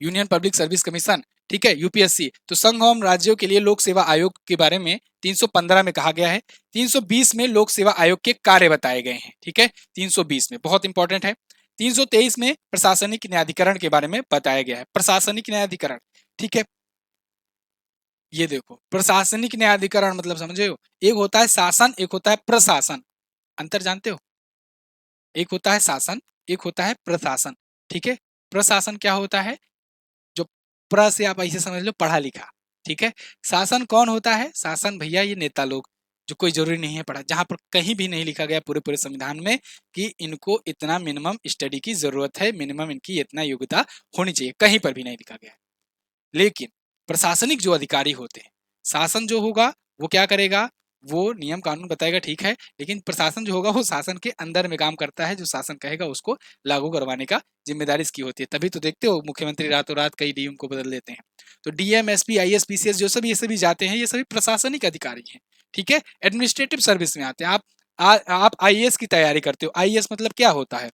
यूनियन पब्लिक सर्विस कमीशन, ठीक है, यूपीएससी। तो संघ एवं राज्यों के लिए लोक सेवा आयोग के बारे में 315 में कहा गया है। 320 में लोक सेवा आयोग के कार्य बताए गए हैं, ठीक है, 320 में बहुत इंपॉर्टेंट है। 323 में प्रशासनिक न्यायाधिकरण के बारे में बताया गया है, प्रशासनिक न्यायाधिकरण, ठीक है। ये देखो प्रशासनिक न्यायाधिकरण मतलब समझे हो, एक होता है शासन, एक होता है प्रशासन, अंतर जानते हो? एक होता है शासन, एक होता है प्रशासन, ठीक है। प्रशासन क्या होता है? जो प्र से आप ऐसे समझ लो पढ़ा लिखा, ठीक है। शासन कौन होता है? शासन भैया ये नेता लोग, जो कोई जरूरी नहीं है पढ़ा, जहां पर कहीं भी नहीं लिखा गया पूरे पूरे संविधान में कि इनको इतना मिनिमम स्टडी की जरूरत है, मिनिमम इनकी इतना योग्यता होनी चाहिए, कहीं पर भी नहीं लिखा गया है। लेकिन प्रशासनिक जो अधिकारी होते हैं, शासन जो होगा वो क्या करेगा, वो नियम कानून बताएगा, ठीक है, लेकिन प्रशासन जो होगा वो शासन के अंदर में काम करता है, जो शासन कहेगा उसको लागू करवाने का जिम्मेदारी इसकी होती है। तभी तो देखते हो मुख्यमंत्री रातों रात कई डीएम को बदल देते हैं। तो डीएम, एसपी, आईएएस, पीसीएस जो सभी ये सभी जाते हैं, ये सभी प्रशासनिक अधिकारी हैं, ठीक है, एडमिनिस्ट्रेटिव सर्विस में आते हैं। आप आईएएस की तैयारी करते हो, आईएएस मतलब क्या होता है?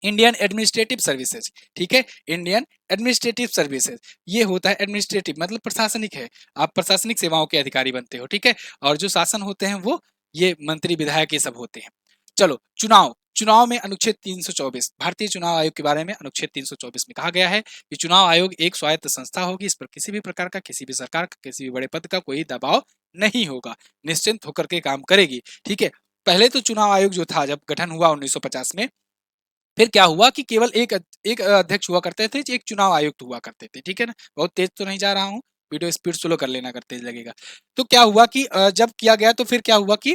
इंडियन एडमिनिस्ट्रेटिव सर्विसेज, ठीक है, इंडियन एडमिनिस्ट्रेटिव सर्विसेज, ये होता है एडमिनिस्ट्रेटिव मतलब प्रशासनिक है, आप प्रशासनिक सेवाओं के अधिकारी बनते हो, ठीक है। और जो शासन होते हैं वो ये मंत्री विधायक ये सब होते हैं। चलो चुनाव, चुनाव में अनुच्छेद 324 भारतीय चुनाव आयोग के बारे में अनुच्छेद 324 में कहा गया है कि चुनाव आयोग एक स्वायत्त संस्था होगी, इस पर किसी भी प्रकार का, किसी भी सरकार का, किसी भी बड़े पद का कोई दबाव नहीं होगा, निश्चिंत होकर के काम करेगी, ठीक है। पहले तो चुनाव आयोग जो था जब गठन हुआ 1950 में, फिर क्या हुआ कि केवल एक अध्यक्ष हुआ करते थे, एक चुनाव आयुक्त हुआ करते थे, ठीक है ना। बहुत तेज तो नहीं जा रहा हूँ, वीडियो स्पीड स्लो कर लेना अगर तेज लगेगा। तो क्या हुआ कि जब किया गया तो फिर क्या हुआ कि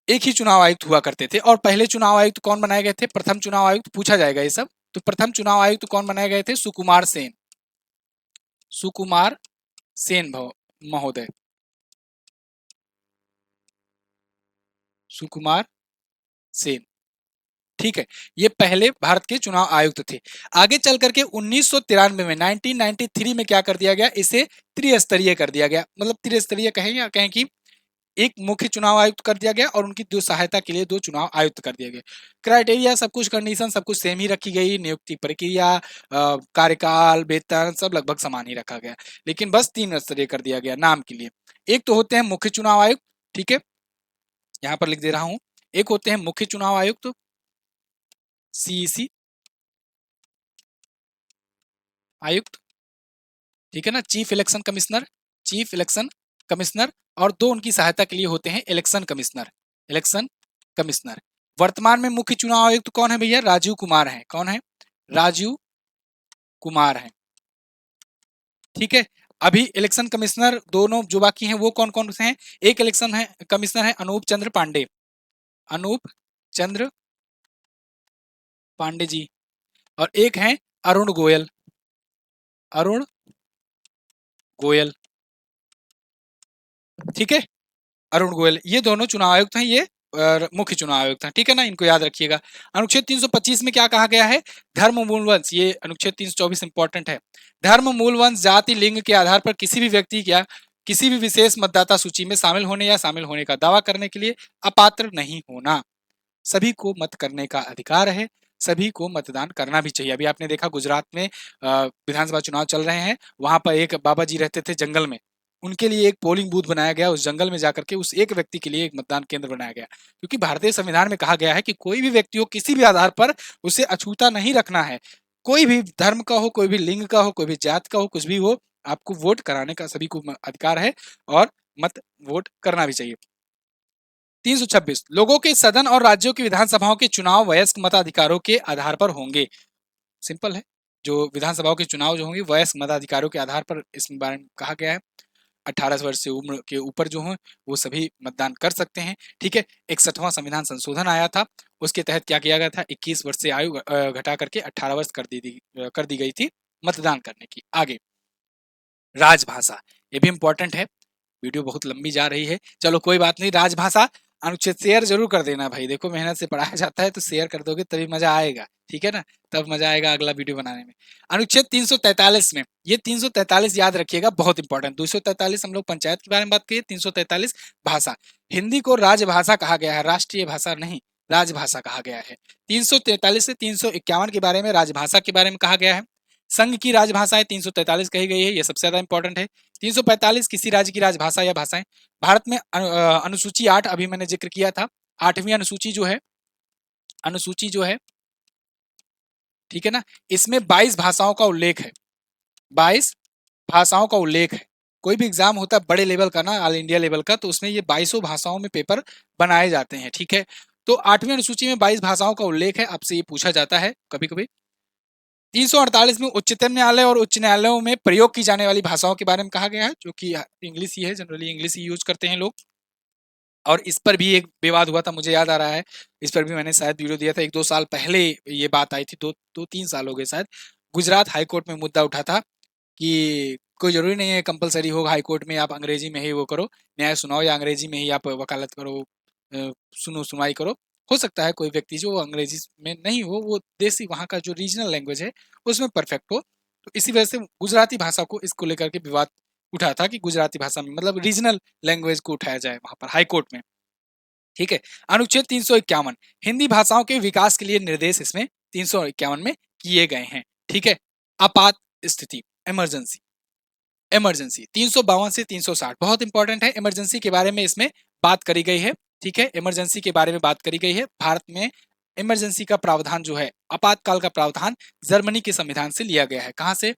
एक ही चुनाव आयुक्त हुआ करते थे। और पहले चुनाव आयुक्त कौन बनाए गए थे? प्रथम चुनाव आयुक्त पूछा जाएगा ये सब। तो प्रथम चुनाव आयुक्त कौन बनाए गए थे? सुकुमार सेन, सुकुमार सेन महोदय, सुकुमार सेन, ठीक है, ये पहले भारत के चुनाव आयुक्त थे। आगे चल करके 1993 में 1993 में क्या कर दिया गया, इसे त्रिस्तरीय कर दिया गया। मतलब त्रिस्तरीय कहें या कहें कि एक मुख्य चुनाव आयुक्त कर दिया गया और उनकी दो सहायता के लिए दो चुनाव आयुक्त कर दिया गया। क्राइटेरिया सब कुछ, कंडीशन सब कुछ सेम ही रखी गई, नियुक्ति प्रक्रिया, कार्यकाल, वेतन सब लगभग समान ही रखा गया, लेकिन बस 3 स्तरीय कर दिया गया नाम के लिए। एक तो होते हैं मुख्य चुनाव आयुक्त, ठीक है, यहाँ पर लिख दे रहा हूं। एक होते हैं मुख्य चुनाव आयुक्त, सीईसी आयुक्त, ठीक है ना, chief election commissioner, chief election commissioner, और दो उनकी सहायता के लिए होते हैं इलेक्शन कमिश्नर, इलेक्शन कमिश्नर। वर्तमान में मुख्य चुनाव आयुक्त कौन है भैया? राजीव कुमार है। कौन है? राजीव कुमार है, ठीक है। अभी इलेक्शन कमिश्नर दोनों जो बाकी हैं वो कौन कौन से हैं? एक इलेक्शन है कमिश्नर है अनूप चंद्र पांडे, अनूप चंद्र पांडे जी, और एक है अरुण गोयल, अरुण गोयल, ठीक है, अरुण गोयल। ये दोनों चुनाव आयुक्त हैं, ये मुख्य चुनाव आयुक्त हैं, ठीक है ना, इनको याद रखिएगा। अनुच्छेद 325 में क्या कहा गया है? धर्म मूल वंश, ये अनुच्छेद 324 इंपॉर्टेंट है। धर्म मूल वंश जाति लिंग के आधार पर किसी भी व्यक्ति या किसी भी विशेष मतदाता सूची में शामिल होने या शामिल होने का दावा करने के लिए अपात्र नहीं होना। सभी को मत करने का अधिकार है, सभी को मतदान करना भी चाहिए। अभी आपने देखा गुजरात में विधानसभा चुनाव चल रहे हैं, वहां पर एक बाबा जी रहते थे जंगल में, उनके लिए एक पोलिंग बूथ बनाया गया, उस जंगल में जाकर के उस एक व्यक्ति के लिए एक मतदान केंद्र बनाया गया, क्योंकि भारतीय संविधान में कहा गया है कि कोई भी व्यक्ति हो किसी भी आधार पर उसे अछूता नहीं रखना है। कोई भी धर्म का हो, कोई भी लिंग का हो, कोई भी जात का हो, कुछ भी हो, आपको वोट कराने का सभी को अधिकार है और मत वोट करना भी चाहिए। 326 लोगों के सदन और राज्यों की विधानसभाओं के चुनाव वयस्क मताधिकारों के आधार पर होंगे। सिंपल है, जो विधानसभाओं के चुनाव जो होंगे वयस्क मताधिकारों के आधार पर इस बारे में कहा गया है। 18 वर्ष से उम्र के ऊपर जो हैं वो सभी मतदान कर सकते हैं, ठीक है। 61वां संविधान संशोधन आया था, उसके तहत क्या किया गया था? 21 वर्ष से आयु घटा करके 18 वर्ष कर दी गई थी मतदान करने की। आगे राजभाषा, ये भी इंपॉर्टेंट है। वीडियो बहुत लंबी जा रही है, चलो कोई बात नहीं। राजभाषा अनुच्छेद शेयर जरूर कर देना भाई, देखो मेहनत से पढ़ाया जाता है तो शेयर कर दोगे तभी मजा आएगा, ठीक है ना, तब मजा आएगा अगला वीडियो बनाने में। अनुच्छेद 343 में, ये 343 याद रखिएगा, बहुत इंपॉर्टेंट। 243 हम लोग पंचायत के बारे में बात किए, 343 भाषा। हिंदी को राजभाषा कहा गया है, राष्ट्रीय भाषा नहीं, राजभाषा कहा गया है। 343 से 351 के बारे में राजभाषा के बारे में कहा गया है। संघ की राजभाषाएं 343 कही गई है, ये सबसे ज्यादा इंपॉर्टेंट है। 345 किसी राज्य की राजभाषा या भाषाएं। भारत में अनुसूची 8 अभी मैंने जिक्र किया था, 8वीं अनुसूची जो है, अनुसूची जो है, ठीक है ना, इसमें 22 भाषाओं का उल्लेख है, 22 भाषाओं का उल्लेख है। कोई भी एग्जाम होता है बड़े लेवल का ना, ऑल इंडिया लेवल का, तो उसमें ये 22 भाषाओं में पेपर बनाए जाते हैं, ठीक है। तो 8वीं अनुसूची में 22 भाषाओं का उल्लेख है, आपसे ये पूछा जाता है कभी कभी। 348 में उच्चतम न्यायालय और उच्च न्यायालयों में प्रयोग की जाने वाली भाषाओं के बारे में कहा गया है, जो कि इंग्लिश ही है, जनरली इंग्लिश ही यूज करते हैं लोग। और इस पर भी एक विवाद हुआ था, मुझे याद आ रहा है, इस पर भी मैंने शायद वीडियो दिया था 1-2 साल पहले, ये बात आई थी, 2-3 साल हो गए शायद। गुजरात हाईकोर्ट में मुद्दा उठा था कि कोई जरूरी नहीं है कंपलसरी होगा हाईकोर्ट में आप अंग्रेजी में ही वो करो, न्याय सुनाओ, या अंग्रेजी में ही आप वकालत करो, सुनो सुनवाई करो। हो सकता है कोई व्यक्ति जो अंग्रेजी में नहीं हो, वो देसी वहाँ का जो रीजनल लैंग्वेज है उसमें परफेक्ट हो, तो इसी वजह से गुजराती भाषा को इसको लेकर के विवाद उठा था कि गुजराती भाषा में मतलब रीजनल लैंग्वेज को उठाया जाए वहां पर हाईकोर्ट में, ठीक है। अनुच्छेद 351 हिंदी भाषाओं के विकास के लिए निर्देश इसमें 351 में किए गए हैं, ठीक है। आपात स्थिति, इमरजेंसी, इमरजेंसी 352 से 360 बहुत इंपॉर्टेंट है। इमरजेंसी के बारे में इसमें बात करी गई है, ठीक है, इमरजेंसी के बारे में बात करी गई है। भारत में इमरजेंसी का प्रावधान जो है, आपातकाल का प्रावधान जर्मनी के संविधान से लिया गया है। कहां से?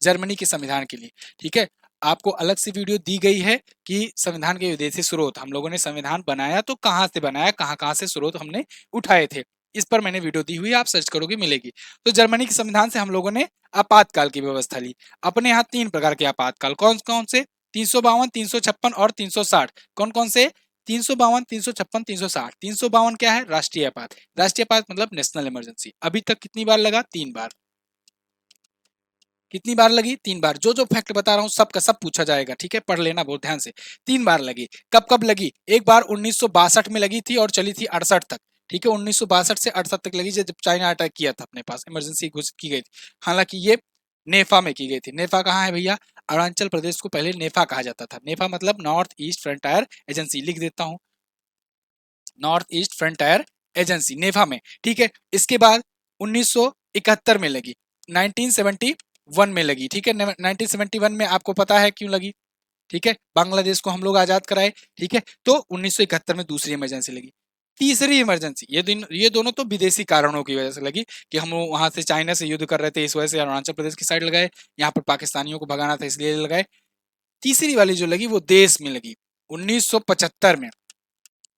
जर्मनी के संविधान के लिए, ठीक है। आपको अलग से वीडियो दी गई है कि संविधान के विदेशी स्रोत, हम लोगों ने संविधान बनाया तो कहां से बनाया, कहां कहां से स्रोत हमने उठाए थे, इस पर मैंने वीडियो दी हुई है, आप सर्च करोगे मिलेगी। तो जर्मनी के संविधान से हम लोगों ने आपातकाल की व्यवस्था ली। अपने यहाँ 3 प्रकार के आपातकाल, कौन कौन से? 352, 356 और 360। कौन कौन से? 352, 356, 360। 352 क्या है? राष्ट्रीय आपात, राष्ट्रीय आपात मतलब नेशनल इमरजेंसी। अभी तक कितनी बार लगा? 3 बार। कितनी बार लगी? 3 बार। जो जो फैक्ट बता रहा हूँ सबका सब पूछा जाएगा, ठीक है, पढ़ लेना बहुत ध्यान से। 3 बार लगी। कब कब लगी? एक बार 1962 में लगी थी और चली थी 68 तक, ठीक है, 1962 से 68 तक लगी, जब चाइना अटैक किया था अपने पास, इमरजेंसी घोषित की गई थी। हालांकि ये नेफा में की गई थी। नेफा कहाँ है भैया? अरुणाचल प्रदेश को पहले नेफा कहा जाता था। नेफा मतलब नॉर्थ ईस्ट फ्रंटियर एजेंसी, लिख देता हूँ, नॉर्थ ईस्ट फ्रंटियर एजेंसी, नेफा में, ठीक है। इसके बाद 1971 में लगी, 1971 में लगी, ठीक है। 1971 में आपको पता है क्यों लगी, ठीक है, बांग्लादेश को हम लोग आजाद कराए, ठीक है। तो 1971 में दूसरी इमरजेंसी लगी। तीसरी इमरजेंसी, ये दोनों तो विदेशी कारणों की वजह से लगी कि हम लोग वहां से चाइना से युद्ध कर रहे थे, इस वजह से अरुणाचल प्रदेश की साइड लगाए, यहाँ पर पाकिस्तानियों को भगाना था इसलिए लगाए। तीसरी वाली जो लगी वो देश में लगी 1975 में।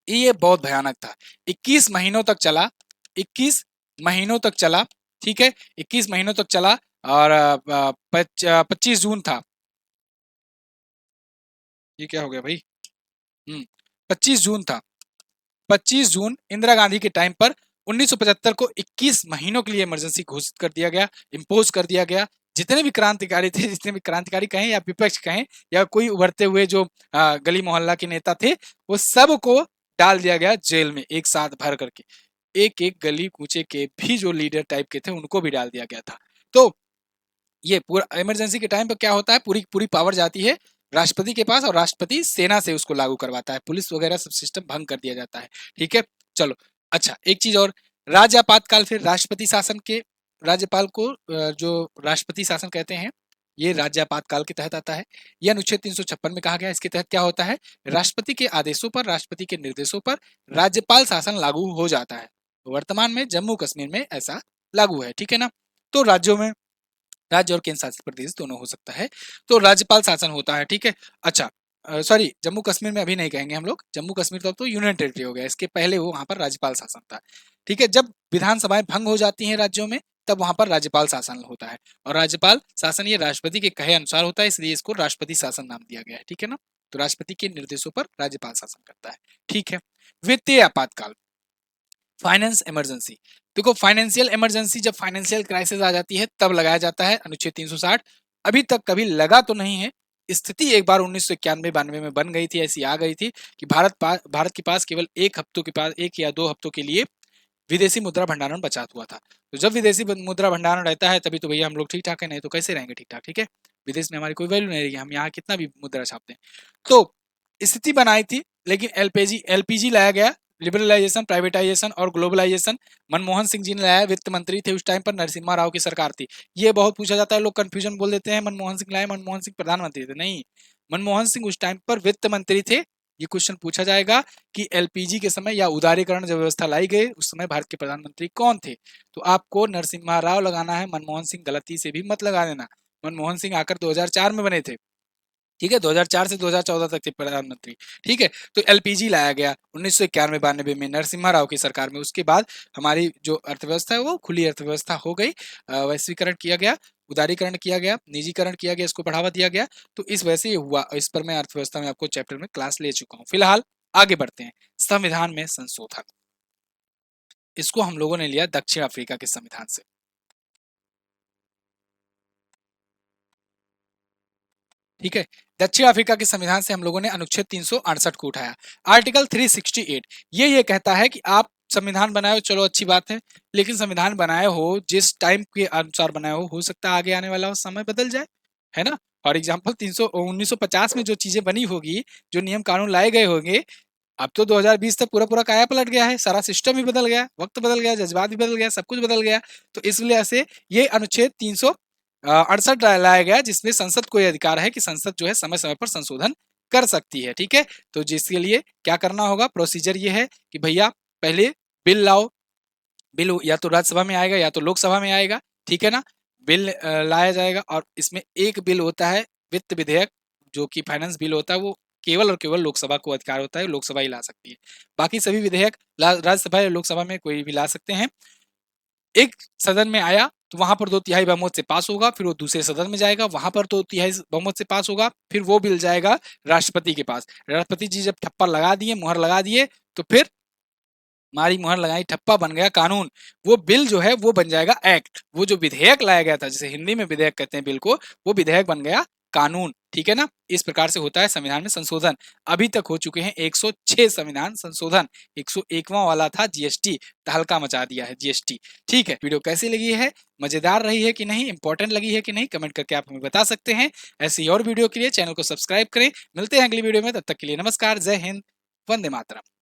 ये बहुत भयानक था। 21 महीनों तक चला, 21 महीनों तक चला, ठीक है, 21 महीनों तक चला। और 25 जून था, ये क्या हो गया भाई, 25 जून था, 25 जून इंदिरा गांधी के टाइम पर 1975 को 21 महीनों के लिए इमरजेंसी घोषित कर दिया गया, इम्पोज कर दिया गया। जितने भी क्रांतिकारी थे, जितने भी क्रांतिकारी कहें या विपक्ष कहें या कोई उभरते हुए जो गली मोहल्ला के नेता थे, वो सबको डाल दिया गया जेल में एक साथ भर करके। एक एक गली कूचे के भी जो लीडर टाइप के थे उनको भी डाल दिया गया था। तो ये पूरा इमरजेंसी के टाइम पर क्या होता है, पूरी पूरी पावर जाती है राष्ट्रपति के पास और राष्ट्रपति सेना से उसको लागू करवाता है, पुलिस वगैरह सब सिस्टम भंग कर दिया जाता है, ठीक है। चलो अच्छा, एक चीज और, राज्य आपातकाल फिर राष्ट्रपति शासन के, राज्यपाल को जो राष्ट्रपति शासन कहते हैं, ये राज्य आपातकाल के तहत आता है। यह अनुच्छेद 356 में कहा गया। इसके तहत क्या होता है, राष्ट्रपति के आदेशों पर, राष्ट्रपति के निर्देशों पर राज्यपाल शासन लागू हो जाता है। वर्तमान में जम्मू कश्मीर में ऐसा लागू है, ठीक है ना। तो राज्यों में, राज्य और केंद्र शासित प्रदेश दोनों हो सकता है, तो राज्यपाल शासन होता है, ठीक है। अच्छा सॉरी, जम्मू कश्मीर में अभी नहीं कहेंगे हम लोग, जम्मू कश्मीर तो यूनियन टेरिटरी हो गया, इसके पहले वो वहां पर राज्यपाल शासन था, ठीक है। जब विधानसभाएं भंग हो जाती हैं राज्यों में, तब वहां पर राज्यपाल शासन होता है, और राज्यपाल शासन ये राष्ट्रपति के कहे अनुसार होता है, इसलिए इसको राष्ट्रपति शासन नाम दिया गया है, ठीक है ना। तो राष्ट्रपति के निर्देशों पर राज्यपाल शासन करता है, ठीक है। वित्तीय आपातकाल, फाइनेंस इमरजेंसी, देखो फाइनेंशियल इमरजेंसी जब फाइनेंशियल क्राइसिस आ जाती है तब लगाया जाता है अनुच्छेद 360। अभी तक कभी लगा तो नहीं है, स्थिति एक बार 1991-92 में बन गई थी, ऐसी आ गई थी कि भारत के पास केवल एक या दो हफ्तों के लिए विदेशी मुद्रा भंडारण बचा हुआ था। तो जब विदेशी मुद्रा भंडारण रहता है तभी तो भैया हम लोग ठीक ठाक है, नहीं तो कैसे रहेंगे ठीक ठाक, ठीक है। विदेश में हमारी कोई वैल्यू नहीं रहेगी, हम यहाँ कितना भी मुद्रा छापते हैं। तो स्थिति बनाई थी, लेकिन एलपीजी लाया गया, लिबरलाइजेशन, प्राइवेटाइजेशन और ग्लोबलाइजेशन मनमोहन सिंह जी ने लाया, वित्त मंत्री थे उस टाइम पर, नरसिम्हा राव की सरकार थी। ये बहुत पूछा जाता है, लोग कंफ्यूजन बोल देते हैं मनमोहन सिंह लाए, मनमोहन सिंह प्रधानमंत्री थे, नहीं, मनमोहन सिंह उस टाइम पर वित्त मंत्री थे। ये क्वेश्चन पूछा जाएगा कि एलपीजी के समय या उदारीकरण जब व्यवस्था लाई गई उस समय भारत के प्रधानमंत्री कौन थे, तो आपको नरसिम्हा राव लगाना है, मनमोहन सिंह गलती से भी मत लगा देना। मनमोहन सिंह आकर 2004 में बने थे, ठीक है, 2004 से 2014 तक थे प्रधानमंत्री, ठीक है। तो एलपीजी लाया गया 1991-92 में नरसिम्हा राव की सरकार में। उसके बाद हमारी जो अर्थव्यवस्था है वो खुली अर्थव्यवस्था हो गई, वैश्वीकरण किया गया, उदारीकरण किया गया, निजीकरण किया गया, इसको बढ़ावा दिया गया। तो इस वजह से ये हुआ। इस पर मैं अर्थव्यवस्था में आपको चैप्टर में क्लास ले चुका हूँ। फिलहाल आगे बढ़ते हैं, संविधान में संशोधन, इसको हम लोगों ने लिया दक्षिण अफ्रीका के संविधान से, ठीक है। दक्षिण अफ्रीका के संविधान से हम लोगों ने अनुच्छेद 368 को उठाया। आर्टिकल 368 ये कहता है कि आप संविधान बनाए हो, चलो अच्छी बात है, लेकिन संविधान बनाए हो जिस टाइम के अनुसार बनाए हो सकता है आगे आने वाला समय बदल जाए, है ना। फॉर एग्जाम्पल 1950 में जो चीजें बनी होगी, जो नियम कानून लाए गए होंगे, अब तो 2020 तक पूरा पूरा काया पलट गया है, सारा सिस्टम ही बदल गया, वक्त बदल गया, जज्बात भी बदल गया, सब कुछ बदल गया। तो इस वजह से ये अनुच्छेद 368 लाया गया, जिसमें संसद को यह अधिकार है कि संसद जो है समय समय पर संशोधन कर सकती है, ठीक है। तो जिसके लिए क्या करना होगा, प्रोसीजर ये है कि भैया पहले बिल लाओ, बिल या तो राज्यसभा में आएगा या तो लोकसभा में आएगा, ठीक है ना। बिल लाया जाएगा और इसमें एक बिल होता है वित्त विधेयक, जो कि फाइनेंस बिल होता है, वो केवल और केवल लोकसभा को अधिकार होता है, लोकसभा ही ला सकती है। बाकी सभी विधेयक राज्यसभा या लोकसभा में कोई भी ला सकते हैं। एक सदन में आया तो वहां पर 2/3 बहुमत से पास होगा, फिर वो दूसरे सदन में जाएगा, वहां पर 2/3 बहुमत से पास होगा, फिर वो बिल जाएगा राष्ट्रपति के पास। राष्ट्रपति जी जब ठप्पा लगा दिए, मुहर लगा दिए, तो फिर हमारी मुहर लगाई, ठप्पा बन गया कानून। वो बिल जो है वो बन जाएगा एक्ट, वो जो विधेयक लाया गया था, जिसे हिंदी में विधेयक कहते हैं बिल को, वो विधेयक बन गया कानून, ठीक है ना। इस प्रकार से होता है संविधान में संशोधन। अभी तक हो चुके हैं 106 संविधान संशोधन, 101वां वाला था जीएसटी, तहलका मचा दिया है जीएसटी, ठीक है। वीडियो कैसी लगी है, मजेदार रही है कि नहीं, इंपॉर्टेंट लगी है कि नहीं, कमेंट करके आप हमें बता सकते हैं। ऐसी और वीडियो के लिए चैनल को सब्सक्राइब करें। मिलते हैं अगली वीडियो में, तब तक के लिए नमस्कार, जय हिंद, वंदे मातरम।